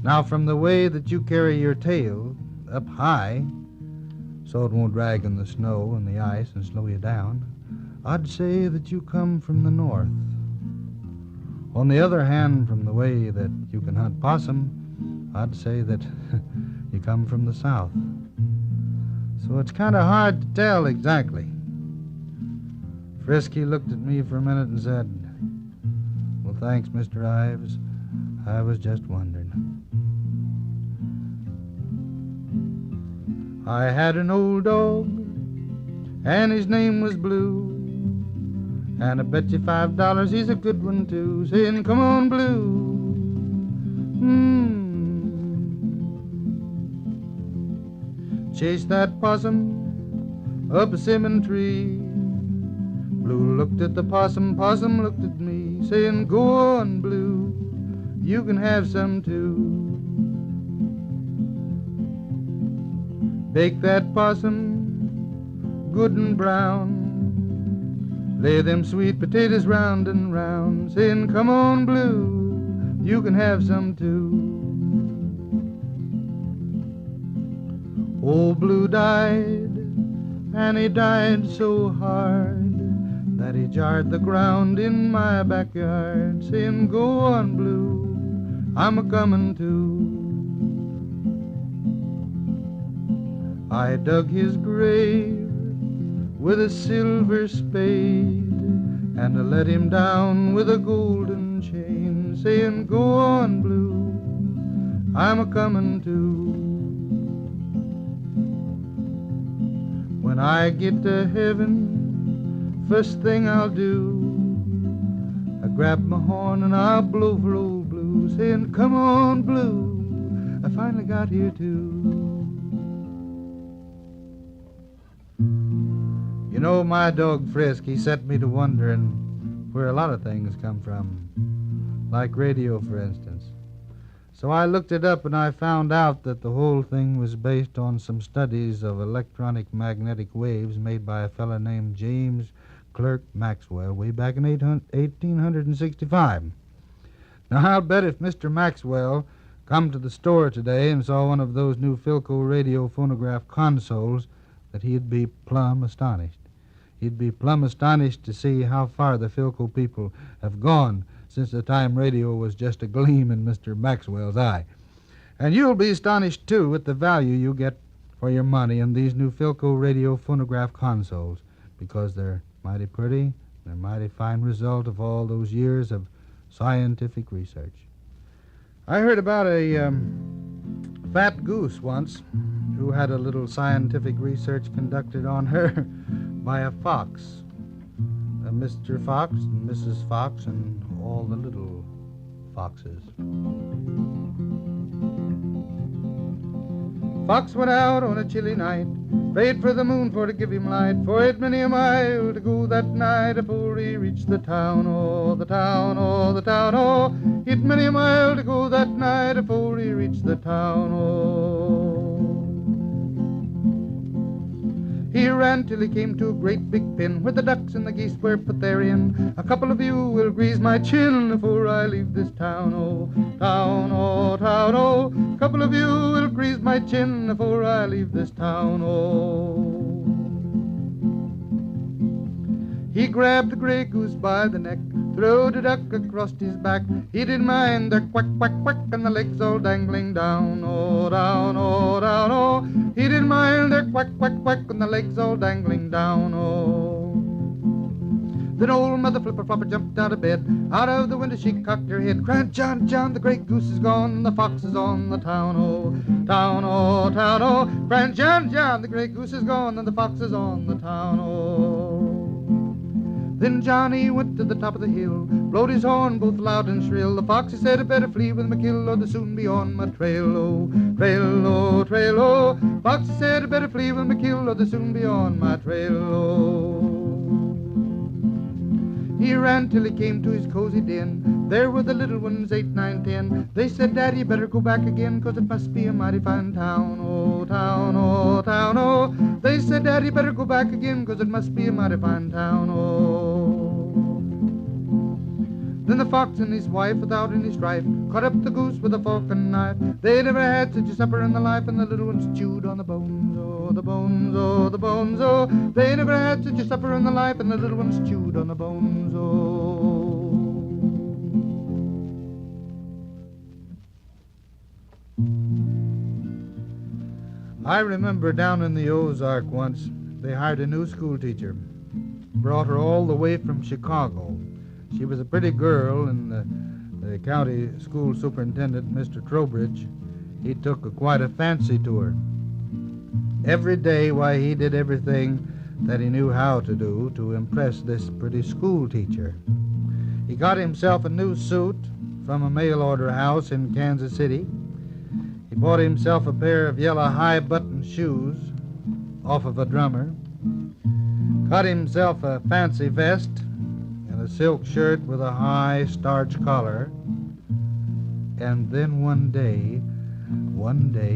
Now, from the way that you carry your tail up high, so it won't drag in the snow and the ice and slow you down, I'd say that you come from the north. On the other hand, from the way that you can hunt possum, I'd say that you come from the south. So it's kind of hard to tell exactly." Frisky looked at me for a minute and said, "Well, thanks, Mr. Ives. I was just wondering." I had an old dog, and his name was Blue, and I bet you $5 he's a good one, too, saying, "Come on, Blue." Chase that possum up a simmon tree. Blue looked at the possum, possum looked at me, saying, go on, Blue, you can have some too. Bake that possum good and brown, lay them sweet potatoes round and round, saying, come on, Blue, you can have some too. Old Blue died, and he died so hard that he jarred the ground in my backyard, saying, go on, Blue, I'm a-comin' too. I dug his grave with a silver spade, and I let him down with a golden chain, saying, go on, Blue, I'm a-comin' too. When I get to heaven, first thing I'll do, I grab my horn and I'll blow for old Blue, saying, come on, Blue, I finally got here too. You know, my dog Frisk, he set me to wondering where a lot of things come from, like radio, for instance. So I looked it up and I found out that the whole thing was based on some studies of electronic magnetic waves made by a fellow named James Clerk Maxwell way back in 1865. Now, I'll bet if Mr. Maxwell come to the store today and saw one of those new Philco radio phonograph consoles that he'd be plumb astonished. He'd be plumb astonished to see how far the Philco people have gone since the time radio was just a gleam in Mr. Maxwell's eye. And you'll be astonished, too, at the value you get for your money in these new Philco radio phonograph consoles, because they're mighty pretty, they're a mighty fine result of all those years of scientific research. I heard about a fat goose once who had a little scientific research conducted on her by a fox. Mr. Fox and Mrs. Fox and all the little foxes. Fox went out on a chilly night, prayed for the moon for to give him light, for it many a mile to go that night afore he reached the town, oh, the town, oh, the town, oh. It many a mile to go that night afore he reached the town, oh. He ran till he came to a great big pen where the ducks and the geese were put therein. A couple of you will grease my chin before I leave this town, oh, town, oh, town, oh. A couple of you will grease my chin before I leave this town, oh. He grabbed the gray goose by the neck, throwed a duck across his back. He didn't mind the quack, quack, quack, and the legs all dangling down, oh, down, oh, down, oh. He didn't mind the quack, quack, quack, and the legs all dangling down, oh. Then old Mother Flipper Flopper jumped out of bed. Out of the window she cocked her head, cried, John, John, the gray goose is gone, and the fox is on the town, oh, town, oh, town, oh. Cried, John, John, the gray goose is gone, and the fox is on the town, oh. Then Johnny went to the top of the hill, blowed his horn both loud and shrill. The fox, he said, I better flee with my kill, or they'll soon be on my trail, oh, trail, oh, trail, oh. Fox, he said, I better flee with my kill, or they'll soon be on my trail, oh. He ran till he came to his cozy den. There were the little ones, 8, 9, 10. They said, Daddy, you better go back again, 'cause it must be a mighty fine town, oh, town, oh, town, oh. They said, Daddy, you better go back again, 'cause it must be a mighty fine town, oh. Then the fox and his wife, without any strife, cut up the goose with a fork and knife. They never had such a supper in their life, and the little ones chewed on the bones, oh, the bones, oh, the bones, oh. They never had such a supper in their life, and the little ones chewed on the bones, oh. I remember down in the Ozark once, they hired a new school teacher, brought her all the way from Chicago. She was a pretty girl, and the county school superintendent, Mr. Trowbridge, he took quite a fancy to her. Every day, why, he did everything that he knew how to do to impress this pretty school teacher. He got himself a new suit from a mail-order house in Kansas City. He bought himself a pair of yellow high-button shoes off of a drummer. cut himself a fancy vest and a silk shirt with a high starch collar. And then one day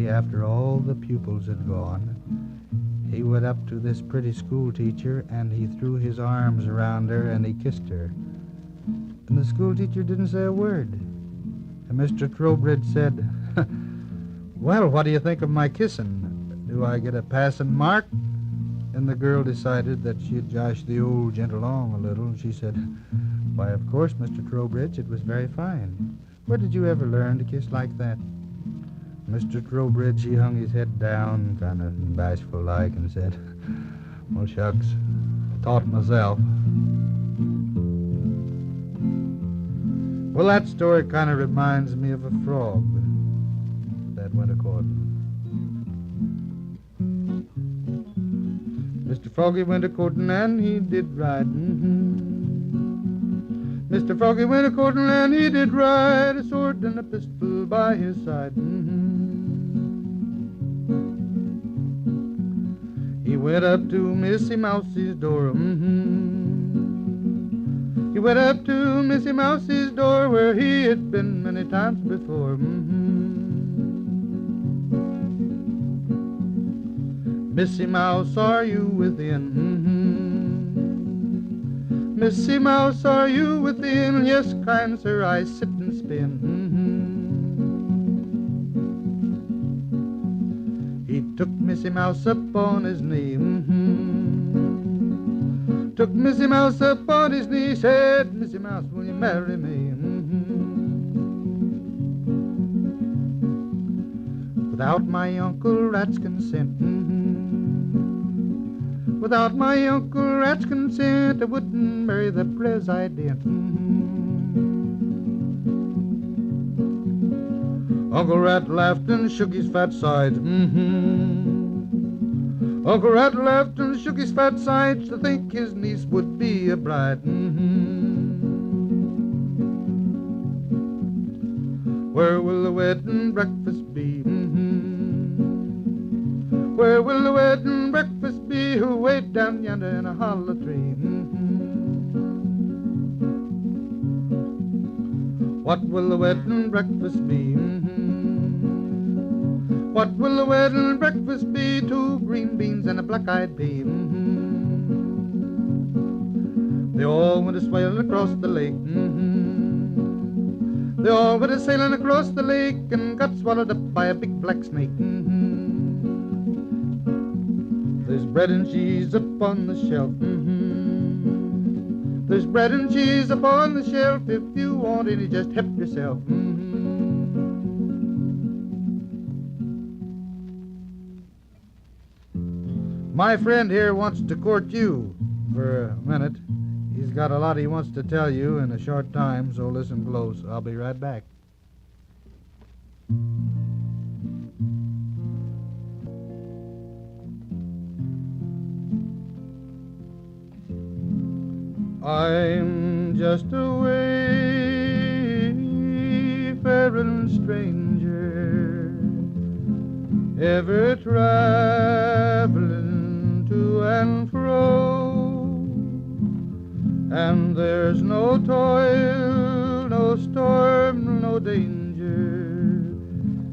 after all the pupils had gone, he went up to this pretty school teacher and he threw his arms around her and he kissed her. And the school teacher didn't say a word. And Mr. Trowbridge said, "Well, what do you think of my kissing? Do I get a passing mark?" And the girl decided that she'd josh the old gent along a little, and she said, "Why, of course, Mr. Trowbridge, it was very fine. Where did you ever learn to kiss like that?" Mr. Trowbridge, he hung his head down, kind of bashful-like, and said, "Well, shucks, taught myself." Well, that story kind of reminds me of a frog that went a-courting. Mr. Froggy went a-courting and he did ride. Mr. Froggy went a-courting and he did ride, a sword and a pistol by his side. He went up to Missy Mouse's door. He went up to Missy Mouse's door where he had been many times before. Missy Mouse, are you within? Missy Mouse, are you within? Yes, kind sir, I sit and spin. He took Missy Mouse up on his knee. Took Missy Mouse up on his knee, said, "Missy Mouse, will you marry me?" Without my Uncle Rat's consent, without my Uncle Rat's consent, I wouldn't marry the President. Uncle Rat laughed and shook his fat sides. Uncle Rat laughed and shook his fat sides to think his niece would be a bride. Where will the wedding breakfast be? Where will the wedding breakfast be? Way down yonder in a hollow tree. What will the wedding breakfast be? What will the wedding breakfast be? 2 green beans and a black-eyed pea. They all went a-sailing across the lake. They all went a-sailing across the lake and got swallowed up by a big black snake. There's bread and cheese upon the shelf. There's bread and cheese upon the shelf. If you want any, just help yourself. My friend here wants to court you for a minute. He's got a lot he wants to tell you in a short time, so listen close. I'll be right back. I'm just a wayfaring stranger, ever traveling to and fro, and there's no toil, no storm, no danger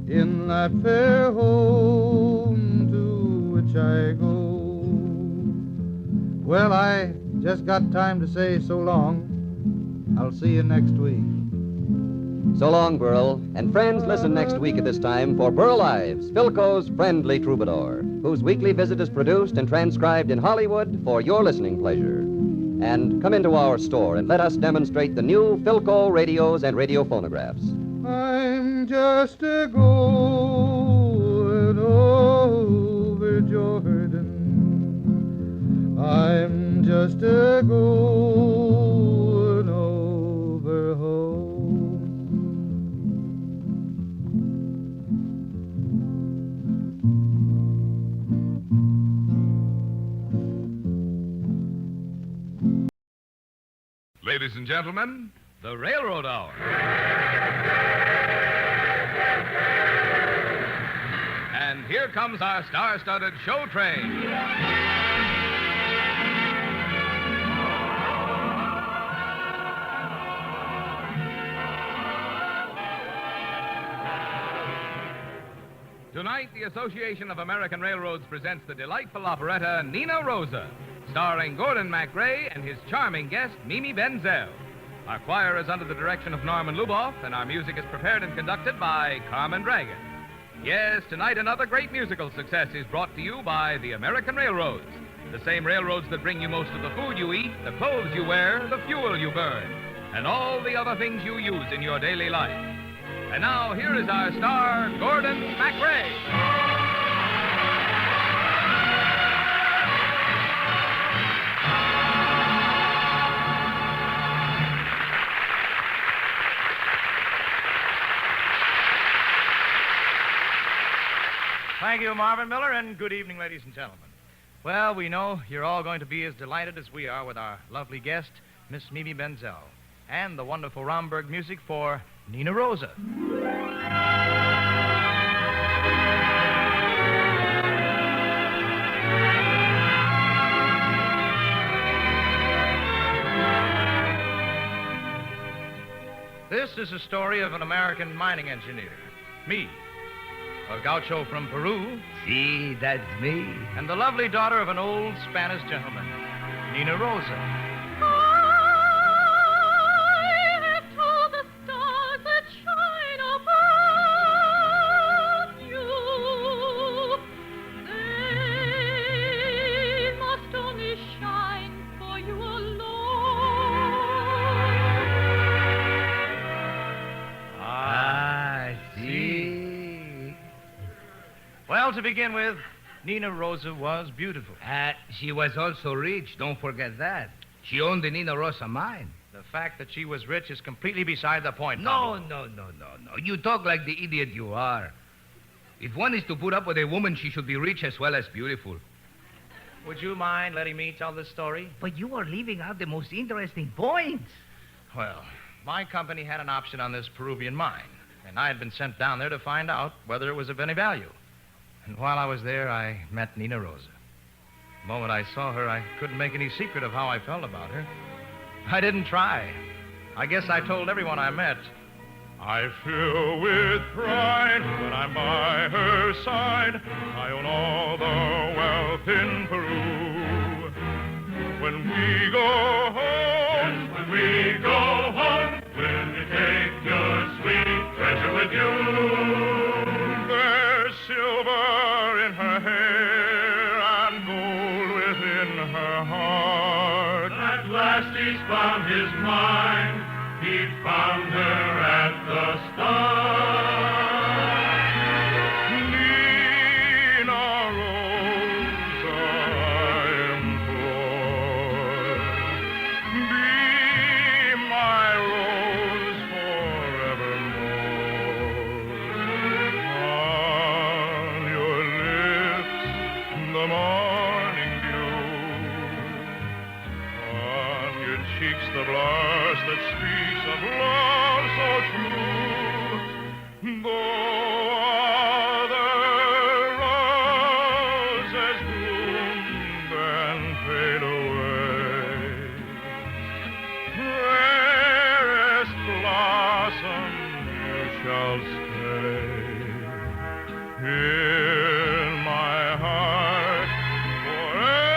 in that fair home to which I go. Well, I just got time to say so long. I'll see you next week. So long, Burl. And friends, listen next week at this time for Burl Ives, Philco's friendly troubadour, whose weekly visit is produced and transcribed in Hollywood for your listening pleasure. And come into our store and let us demonstrate the new Philco radios and radio phonographs. I'm just a going over Jordan. I'm just a going over home. Ladies and gentlemen, the Railroad Hour. And here comes our star-studded show train. Tonight, the Association of American Railroads presents the delightful operetta Nina Rosa, starring Gordon MacRae and his charming guest, Mimi Benzel. Our choir is under the direction of Norman Luboff, and our music is prepared and conducted by Carmen Dragon. Yes, tonight another great musical success is brought to you by the American Railroads, the same railroads that bring you most of the food you eat, the clothes you wear, the fuel you burn, and all the other things you use in your daily life. And now, here is our star, Gordon MacRae. Thank you, Marvin Miller, and good evening, ladies and gentlemen. Well, we know you're all going to be as delighted as we are with our lovely guest, Miss Mimi Benzel, and the wonderful Romberg music for Nina Rosa. This is a story of an American mining engineer, me, a gaucho from Peru. See, that's me. And the lovely daughter of an old Spanish gentleman, Nina Rosa. Well, to begin with, Nina Rosa was beautiful. She was also rich, don't forget that. She owned the Nina Rosa mine. The fact that she was rich is completely beside the point. No. You talk like the idiot you are. If one is to put up with a woman, she should be rich as well as beautiful. Would you mind letting me tell this story? But you are leaving out the most interesting points. Well, my company had an option on this Peruvian mine, and I had been sent down there to find out whether it was of any value. And while I was there, I met Nina Rosa. The moment I saw her, I couldn't make any secret of how I felt about her. I didn't try. I guess I told everyone I met. I fill with pride when I'm by her side. I own all the wealth in Peru. When we go home, yes, when we go home, will you take your sweet treasure with you? There's silver in her hair and gold within her heart. At last he's found his mind. He found her at the start. Nina Rosa, I implore, be my rose forevermore. On your lips, the morning dew. On your cheeks, the blush that speaks of love so true. Though other roses bloom and fade away, fairest blossom, you shall stay in my heart forever.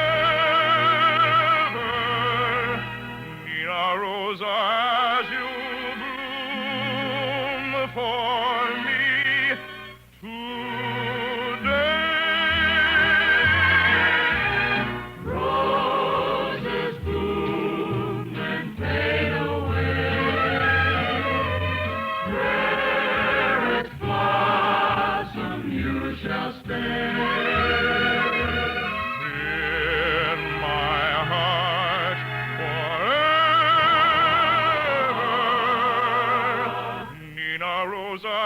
Nina Rosa, as you bloom for me today. Roses bloom and fade away. Fairest blossom, you shall stay. In my heart forever. Nina Rosa,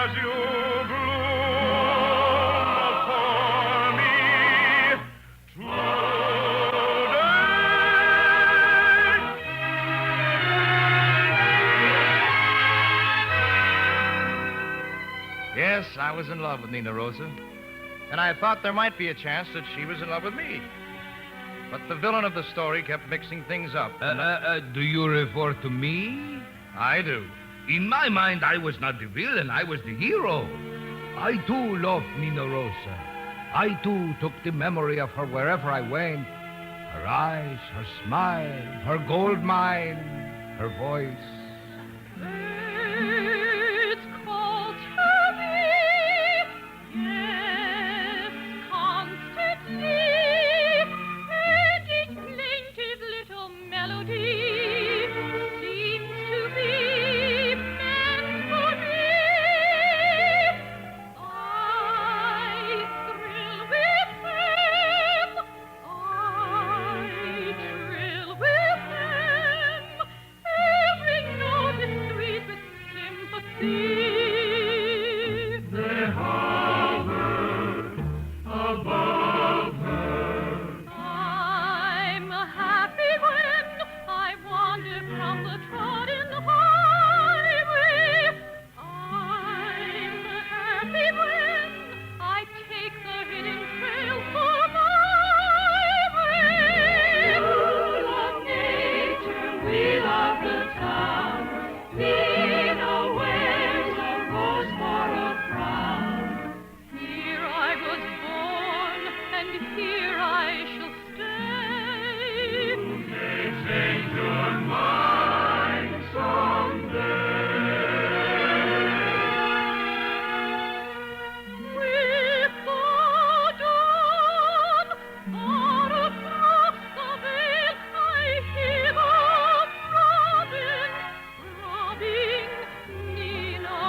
as you bloom for me today. Yes, I was in love with Nina Rosa, and I thought there might be a chance that she was in love with me. But the villain of the story kept mixing things up. Do you refer to me? I do. In my mind, I was not the villain. I was the hero. I too loved Nina Rosa. I too took the memory of her wherever I went. Her eyes, her smile, her gold mine, her voice. Birds call to me, yes, constantly, and each plaintive little melody seems to be meant for me. I thrill with them, I thrill with them, every note is sweet with sympathy. They hover above her. I'm happy when I wander from the trodden highway. I'm happy when I take the hidden trail for my way. We love nature, we love the town. Nina wears a rose for a crown. Here I was born, and here I shall stay. You may change your mind someday. With the dawn, far across the vale, I hear the throbbing Nina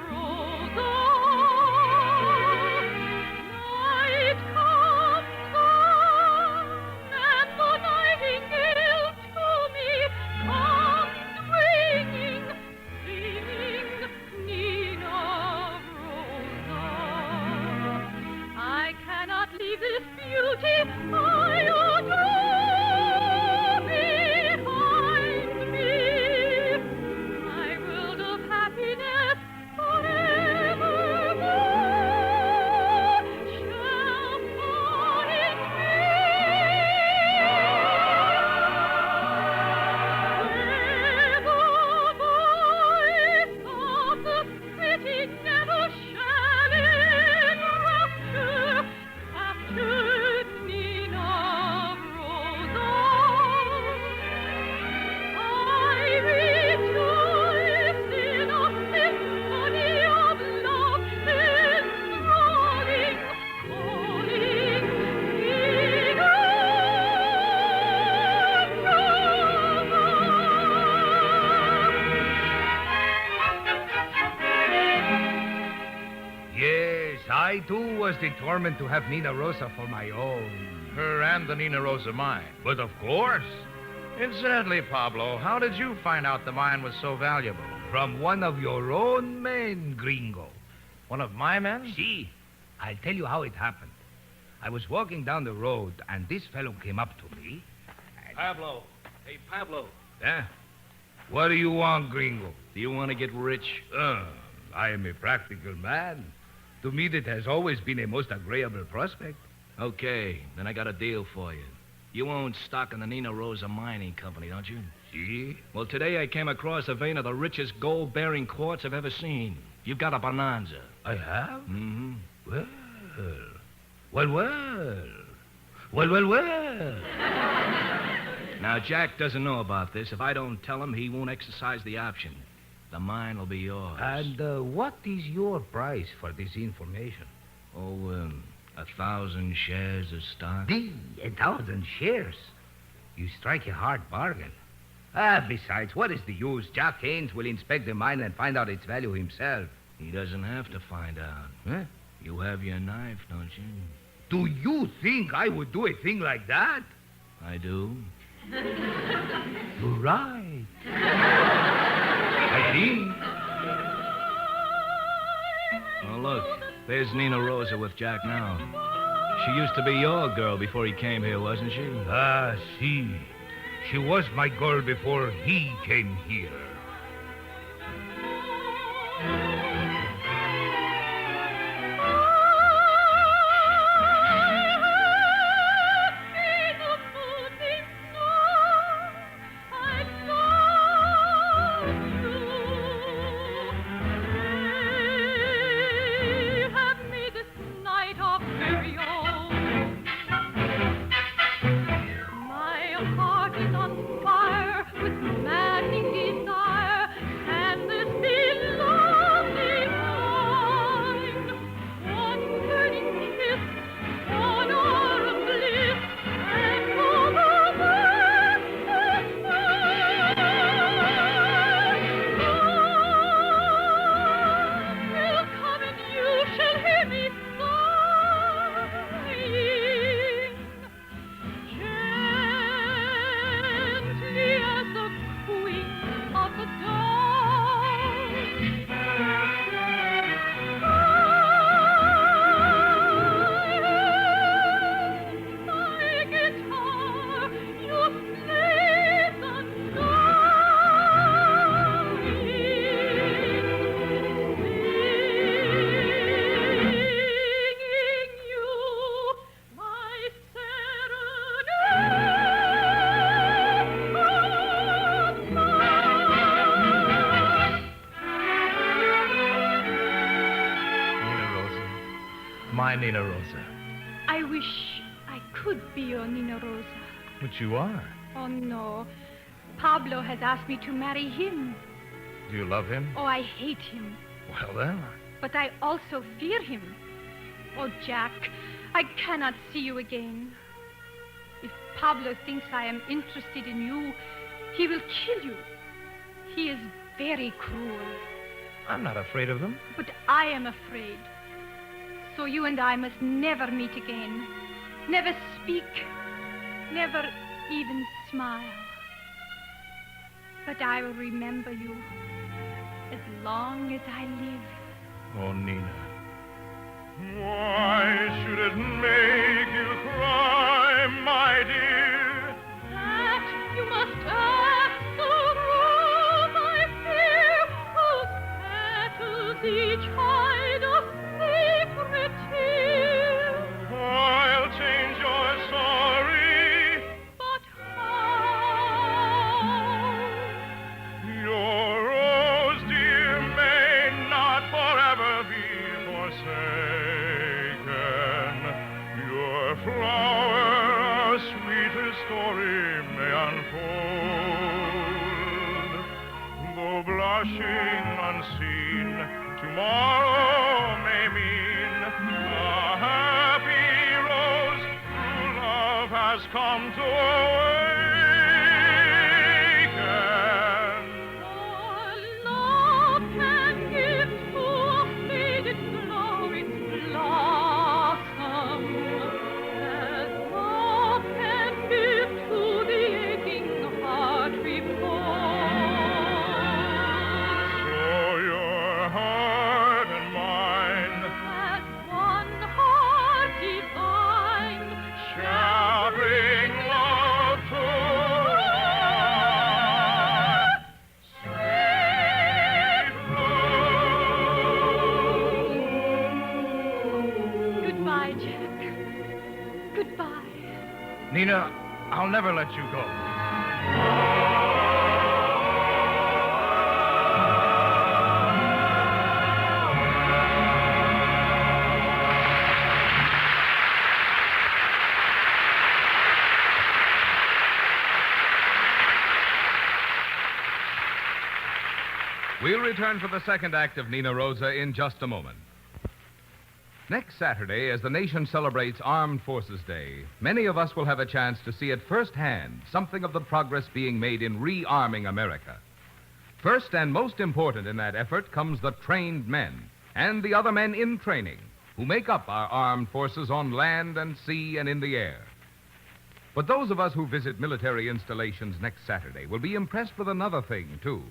Rosa. Night comes on, and the nightingale to me comes ringing, singing Nina Rosa. I cannot leave this beauty I adore behind me. My world of happiness forevermore shall find me where the voice of the city never shall in rapture capture Nina Rosa. I rejoice in a symphony of love, enthralling, calling Nina Yes, I too was determined to have Nina Rosa for my own. Her and the Nina Rosa mine. But of course, Incidentally, Pablo, how did you find out the mine was so valuable? from one of your own men, gringo. One of my men? See, I'll tell you how it happened. I was walking down the road, and this fellow came up to me. Pablo. Hey, Pablo. Eh? What do you want, gringo? Do you want to get rich? I am a practical man. To me, that has always been a most agreeable prospect. Okay, then I got a deal for you. You own stock in the Nina Rosa Mining Company, don't you? See? Well, today I came across a vein of the richest gold-bearing quartz I've ever seen. You've got a bonanza. I have? Mm-hmm. Well. Now, Jack doesn't know about this. If I don't tell him, he won't exercise the option. The mine will be yours. And what is your price for this information? Oh, 1,000 shares of stock. 1,000 shares? You strike a hard bargain. Besides, what is the use? Jack Haynes will inspect the mine and find out its value himself. He doesn't have to find out. Huh? You have your knife, don't you? Do you think I would do a thing like that? I do. You're right. I think. Oh, look. There's Nina Rosa with Jack now. She used to be your girl before he came here, wasn't she? See. She was my girl before he came here. my Nina Rosa. I wish I could be your Nina Rosa. But you are. Oh, no. Pablo has asked me to marry him. Do you love him? Oh, I hate him. Well, then. But I also fear him. Oh, Jack, I cannot see you again. If Pablo thinks I am interested in you, he will kill you. He is very cruel. I'm not afraid of them. But I am afraid. So you and I must never meet again. Never speak. Never even smile. But I will remember you as long as I live. Oh, Nina. Why should it make you cry, my dear? That you must ask the rose I fear, whose petals each hide a secret tear. I'll change your sorry. But how? Your rose, dear, may not forever be forsaken. Your flower, a sweeter story may unfold. Though blushing unseen, tomorrow may mean a happy rose true love has come to awaken. Love can give to a faded flower its blossom, as love can give to the aching heart repose. So your heart and mine As one heart divine shall bring love to Goodbye, Jack. Goodbye. Nina, I'll never let you go. We'll return for the second act of Nina Rosa in just a moment. Next Saturday, as the nation celebrates Armed Forces Day, many of us will have a chance to see at firsthand something of the progress being made in rearming America. First and most important in that effort comes the trained men and the other men in training who make up our armed forces on land and sea and in the air. But those of us who visit military installations next Saturday will be impressed with another thing, too.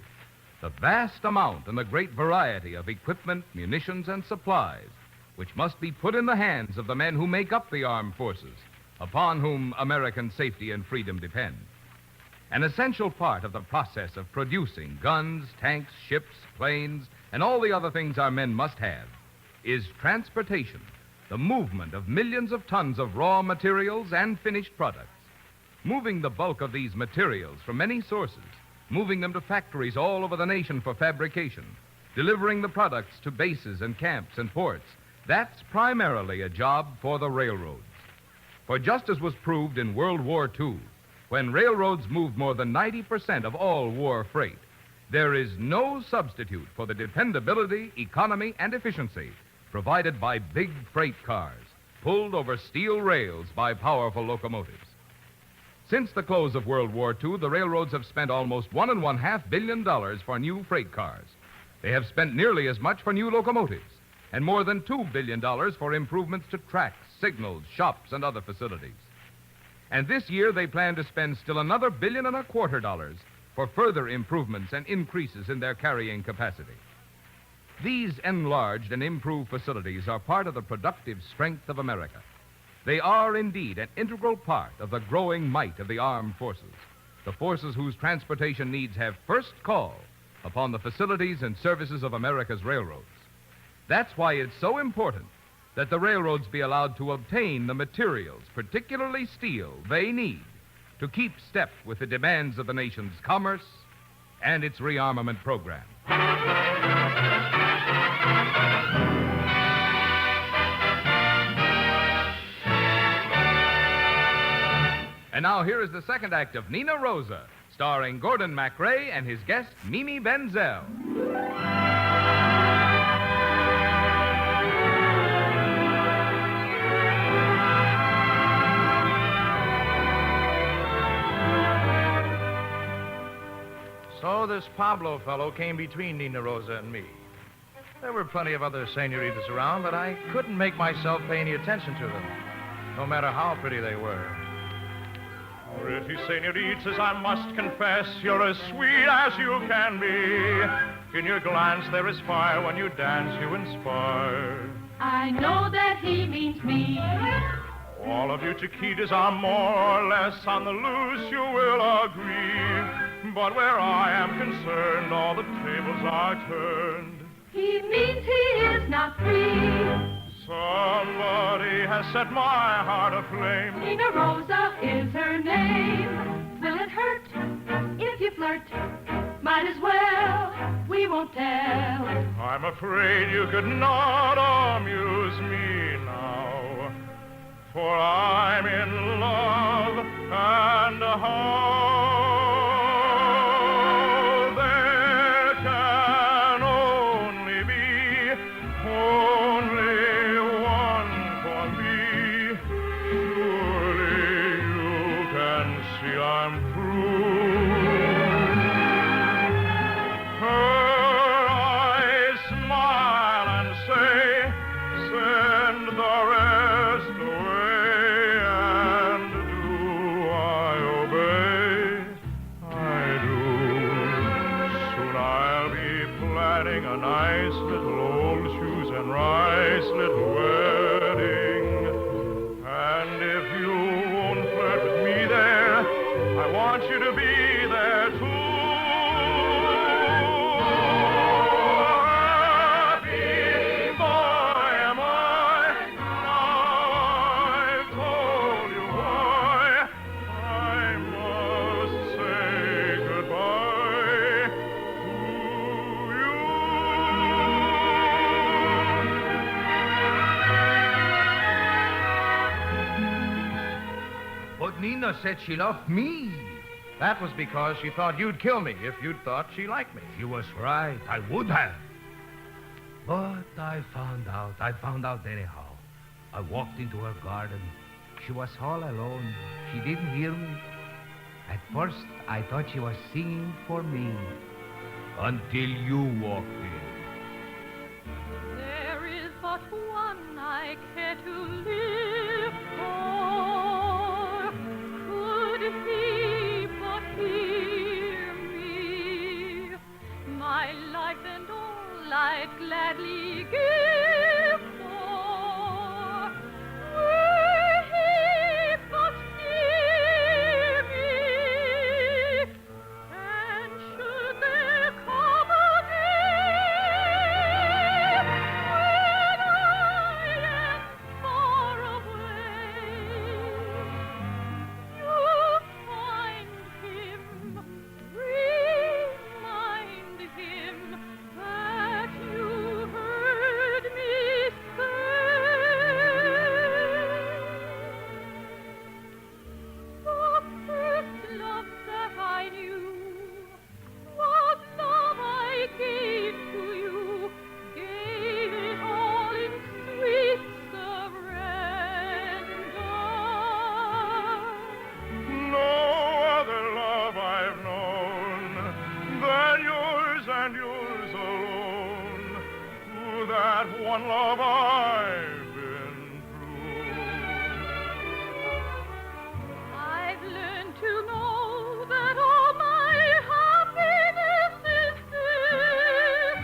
The vast amount and the great variety of equipment, munitions, and supplies which must be put in the hands of the men who make up the armed forces, upon whom American safety and freedom depend. An essential part of the process of producing guns, tanks, ships, planes, and all the other things our men must have is transportation, the movement of millions of tons of raw materials and finished products. Moving the bulk of these materials from many sources, moving them to factories all over the nation for fabrication, delivering the products to bases and camps and ports, that's primarily a job for the railroads. For just as was proved in World War II, when railroads moved more than 90% of all war freight, there is no substitute for the dependability, economy, and efficiency provided by big freight cars, pulled over steel rails by powerful locomotives. Since the close of World War II, the railroads have spent almost $1.5 billion for new freight cars. They have spent nearly as much for new locomotives, and more than $2 billion for improvements to tracks, signals, shops, and other facilities. And this year they plan to spend still another $1.25 billion for further improvements and increases in their carrying capacity. These enlarged and improved facilities are part of the productive strength of America. They are indeed an integral part of the growing might of the armed forces, the forces whose transportation needs have first call upon the facilities and services of America's railroads. That's why it's so important that the railroads be allowed to obtain the materials, particularly steel, they need to keep step with the demands of the nation's commerce and its rearmament program. And now here is the second act of Nina Rosa, starring Gordon MacRae and his guest, Mimi Benzel. So this Pablo fellow came between Nina Rosa and me. There were plenty of other senoritas around, but I couldn't make myself pay any attention to them, no matter how pretty they were. Pretty senoritas, I must confess, you're as sweet as you can be. In your glance there is fire, when you dance you inspire. I know that he means me. All of you Chiquitas are more or less on the loose, you will agree. But where I am concerned, all the tables are turned. He means he is not free. Somebody has set my heart aflame. Nina Rosa is her name. Will it hurt if you flirt? Might as well, we won't tell. I'm afraid you could not amuse me now, for I'm in love, and how there can only be only one for me. Surely you can see I'm true. Her eyes smile and say, send the rest away. And do I obey? I do. Soon I'll be planning a nice little old shoes and rice little wedding. And if you won't flirt with me there, I want you to be there too. Happy boy am I. Now I've told you why I must say goodbye to you. But Nina said she loved me. That was because she thought you'd kill me if you'd thought she liked me. She was right. I would have. But I found out anyhow. I walked into her garden. She was all alone. She didn't hear me. At first, I thought she was singing for me. Until you walked in. There is but one I care to live for. Could he but hear me, my life and all I'd gladly give for. Were he but near me, and should there come a day when I am far away, you'll find him, remind him that you heard me say. The first love that I knew was love I gave to you, gave it all in sweet surrender. No other love I've known than yours and yours alone. To that one love I've been true. I've learned to know that all my happiness is this,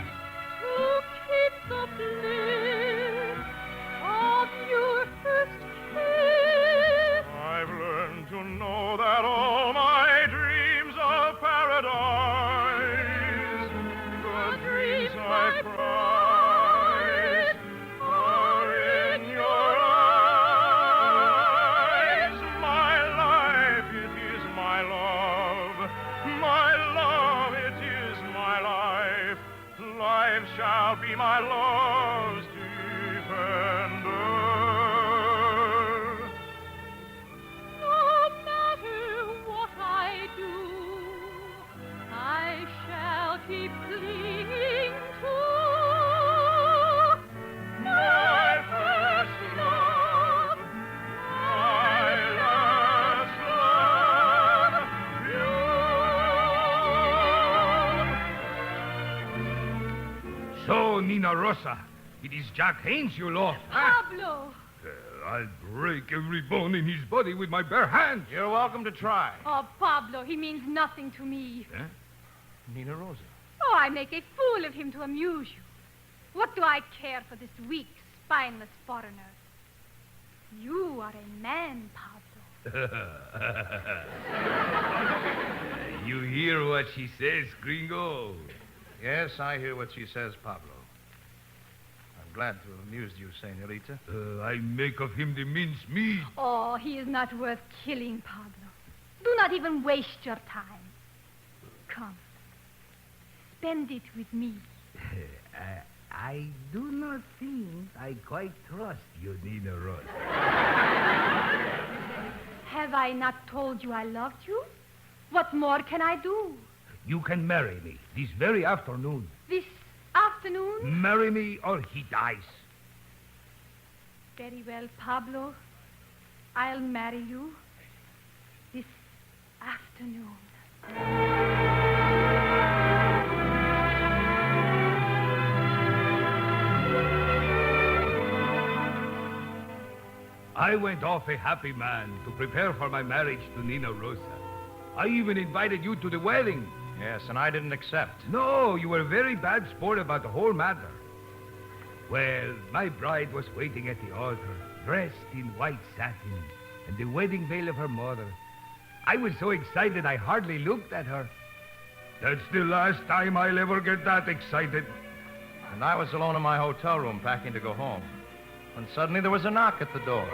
to keep the bliss of your first kiss. I've learned to know that all my dreams of paradise, the dreams I prize, are in your eyes. My life, it is my love. My love, it is my life. Life shall be my love's defender. No matter keep clinging to my first love, my last love, you. So, Nina Rosa, it is Jack Haynes you love. Pablo! I'll break every bone in his body with my bare hands. You're welcome to try. Oh, Pablo, he means nothing to me. Huh? Nina Rosa. Oh, I make a fool of him to amuse you. What do I care for this weak, spineless foreigner? You are a man, Pablo. You hear what she says, gringo? Yes, I hear what she says, Pablo. I'm glad to have amused you, senorita. I make of him the mincemeat. Oh, he is not worth killing, Pablo. Do not even waste your time. Come. Spend it with me. I do not think I quite trust you, Nina Rosa. Have I not told you I loved you? What more can I do? You can marry me this very afternoon. This afternoon? Marry me or he dies. Very well, Pablo. I'll marry you this afternoon. I went off a happy man to prepare for my marriage to Nina Rosa. I even invited you to the wedding. Yes, and I didn't accept. No, you were a very bad sport about the whole matter. Well, my bride was waiting at the altar, dressed in white satin and the wedding veil of her mother. I was so excited I hardly looked at her. That's the last time I'll ever get that excited. And I was alone in my hotel room packing to go home. When suddenly there was a knock at the door.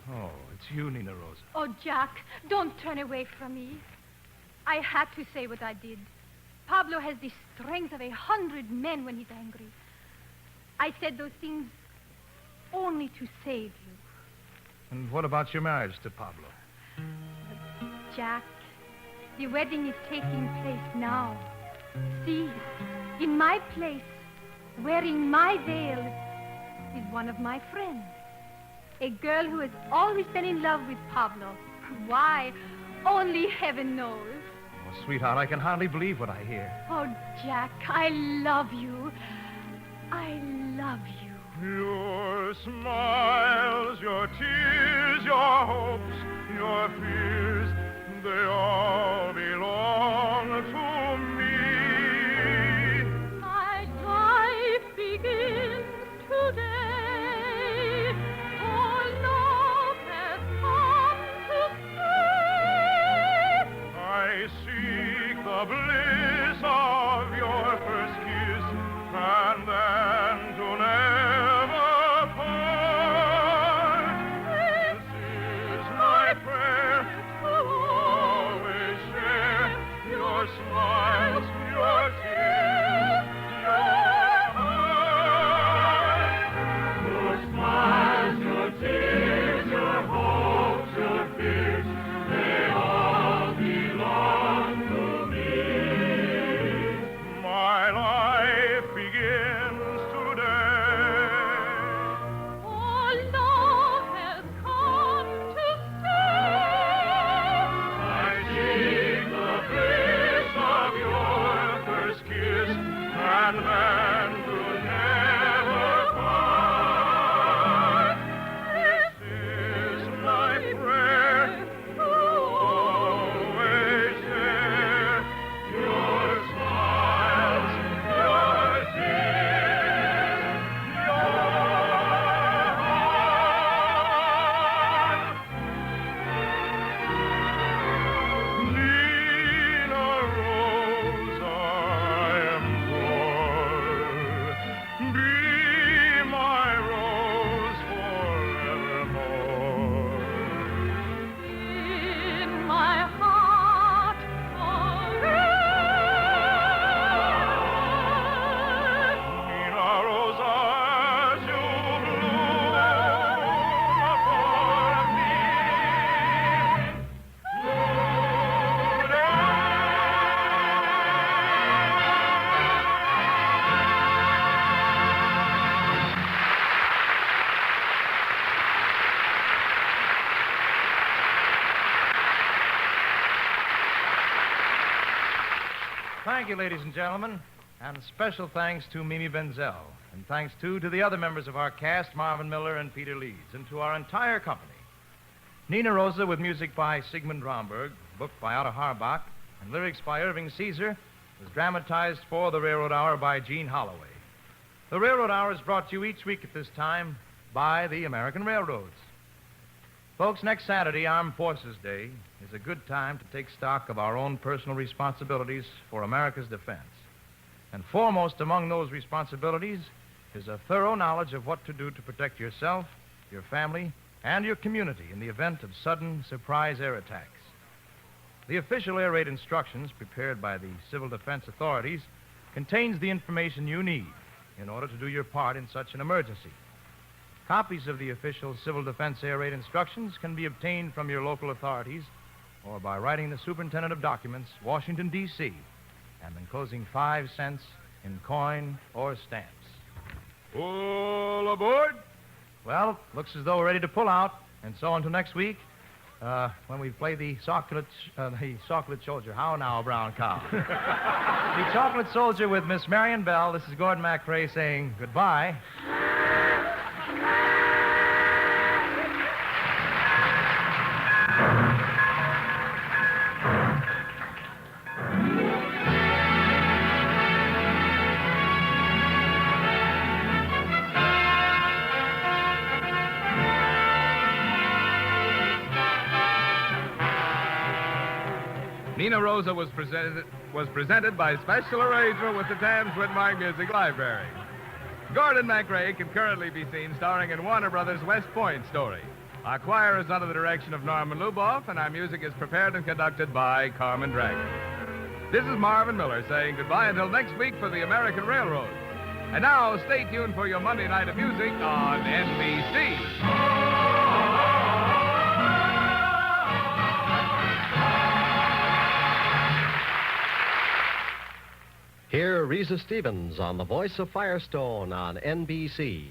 Oh, it's you, Nina Rosa. Oh, Jack, don't turn away from me. I had to say what I did. Pablo has the strength of 100 men when he's angry. I said those things only to save you. And what about your marriage to Pablo? Jack, the wedding is taking place now. See, in my place, wearing my veil, is one of my friends. A girl who has always been in love with Pablo. Why? Only heaven knows. Oh, sweetheart, I can hardly believe what I hear. Oh, Jack, I love you. I love you. Your smiles, your tears, your hopes, your fears, they all belong to me. My life begins today. For love has come to stay. I seek the bliss of your first kiss, and then to never part. This is my prayer to always Thank you, ladies and gentlemen. And special thanks to Mimi Benzel. And thanks, too, to the other members of our cast, Marvin Miller and Peter Leeds, and to our entire company. Nina Rosa, with music by Sigmund Romberg, book by Otto Harbach, and lyrics by Irving Caesar, was dramatized for the Railroad Hour by Gene Holloway. The Railroad Hour is brought to you each week at this time by the American Railroads. Folks, next Saturday, Armed Forces Day, is a good time to take stock of our own personal responsibilities for America's defense. And foremost among those responsibilities is a thorough knowledge of what to do to protect yourself, your family, and your community in the event of sudden surprise air attacks. The official air raid instructions prepared by the Civil Defense authorities contains the information you need in order to do your part in such an emergency. Copies of the official Civil Defense air raid instructions can be obtained from your local authorities or by writing the Superintendent of Documents, Washington, D.C., and enclosing 5 cents in coin or stamps. All aboard? Well, looks as though we're ready to pull out. And so until next week, when we play the chocolate soldier. How now, brown cow? The chocolate soldier with Miss Marion Bell. This is Gordon MacRae saying goodbye. Nina Rosa was presented by special arrangement with the Thames Whitmark Music Library. Gordon MacRae can currently be seen starring in Warner Brothers' West Point story. Our choir is under the direction of Norman Luboff, and our music is prepared and conducted by Carmen Dragon. This is Marvin Miller saying goodbye until next week for the American Railroad. And now, stay tuned for your Monday night of music on NBC. Hear Risa Stevens on The Voice of Firestone on NBC.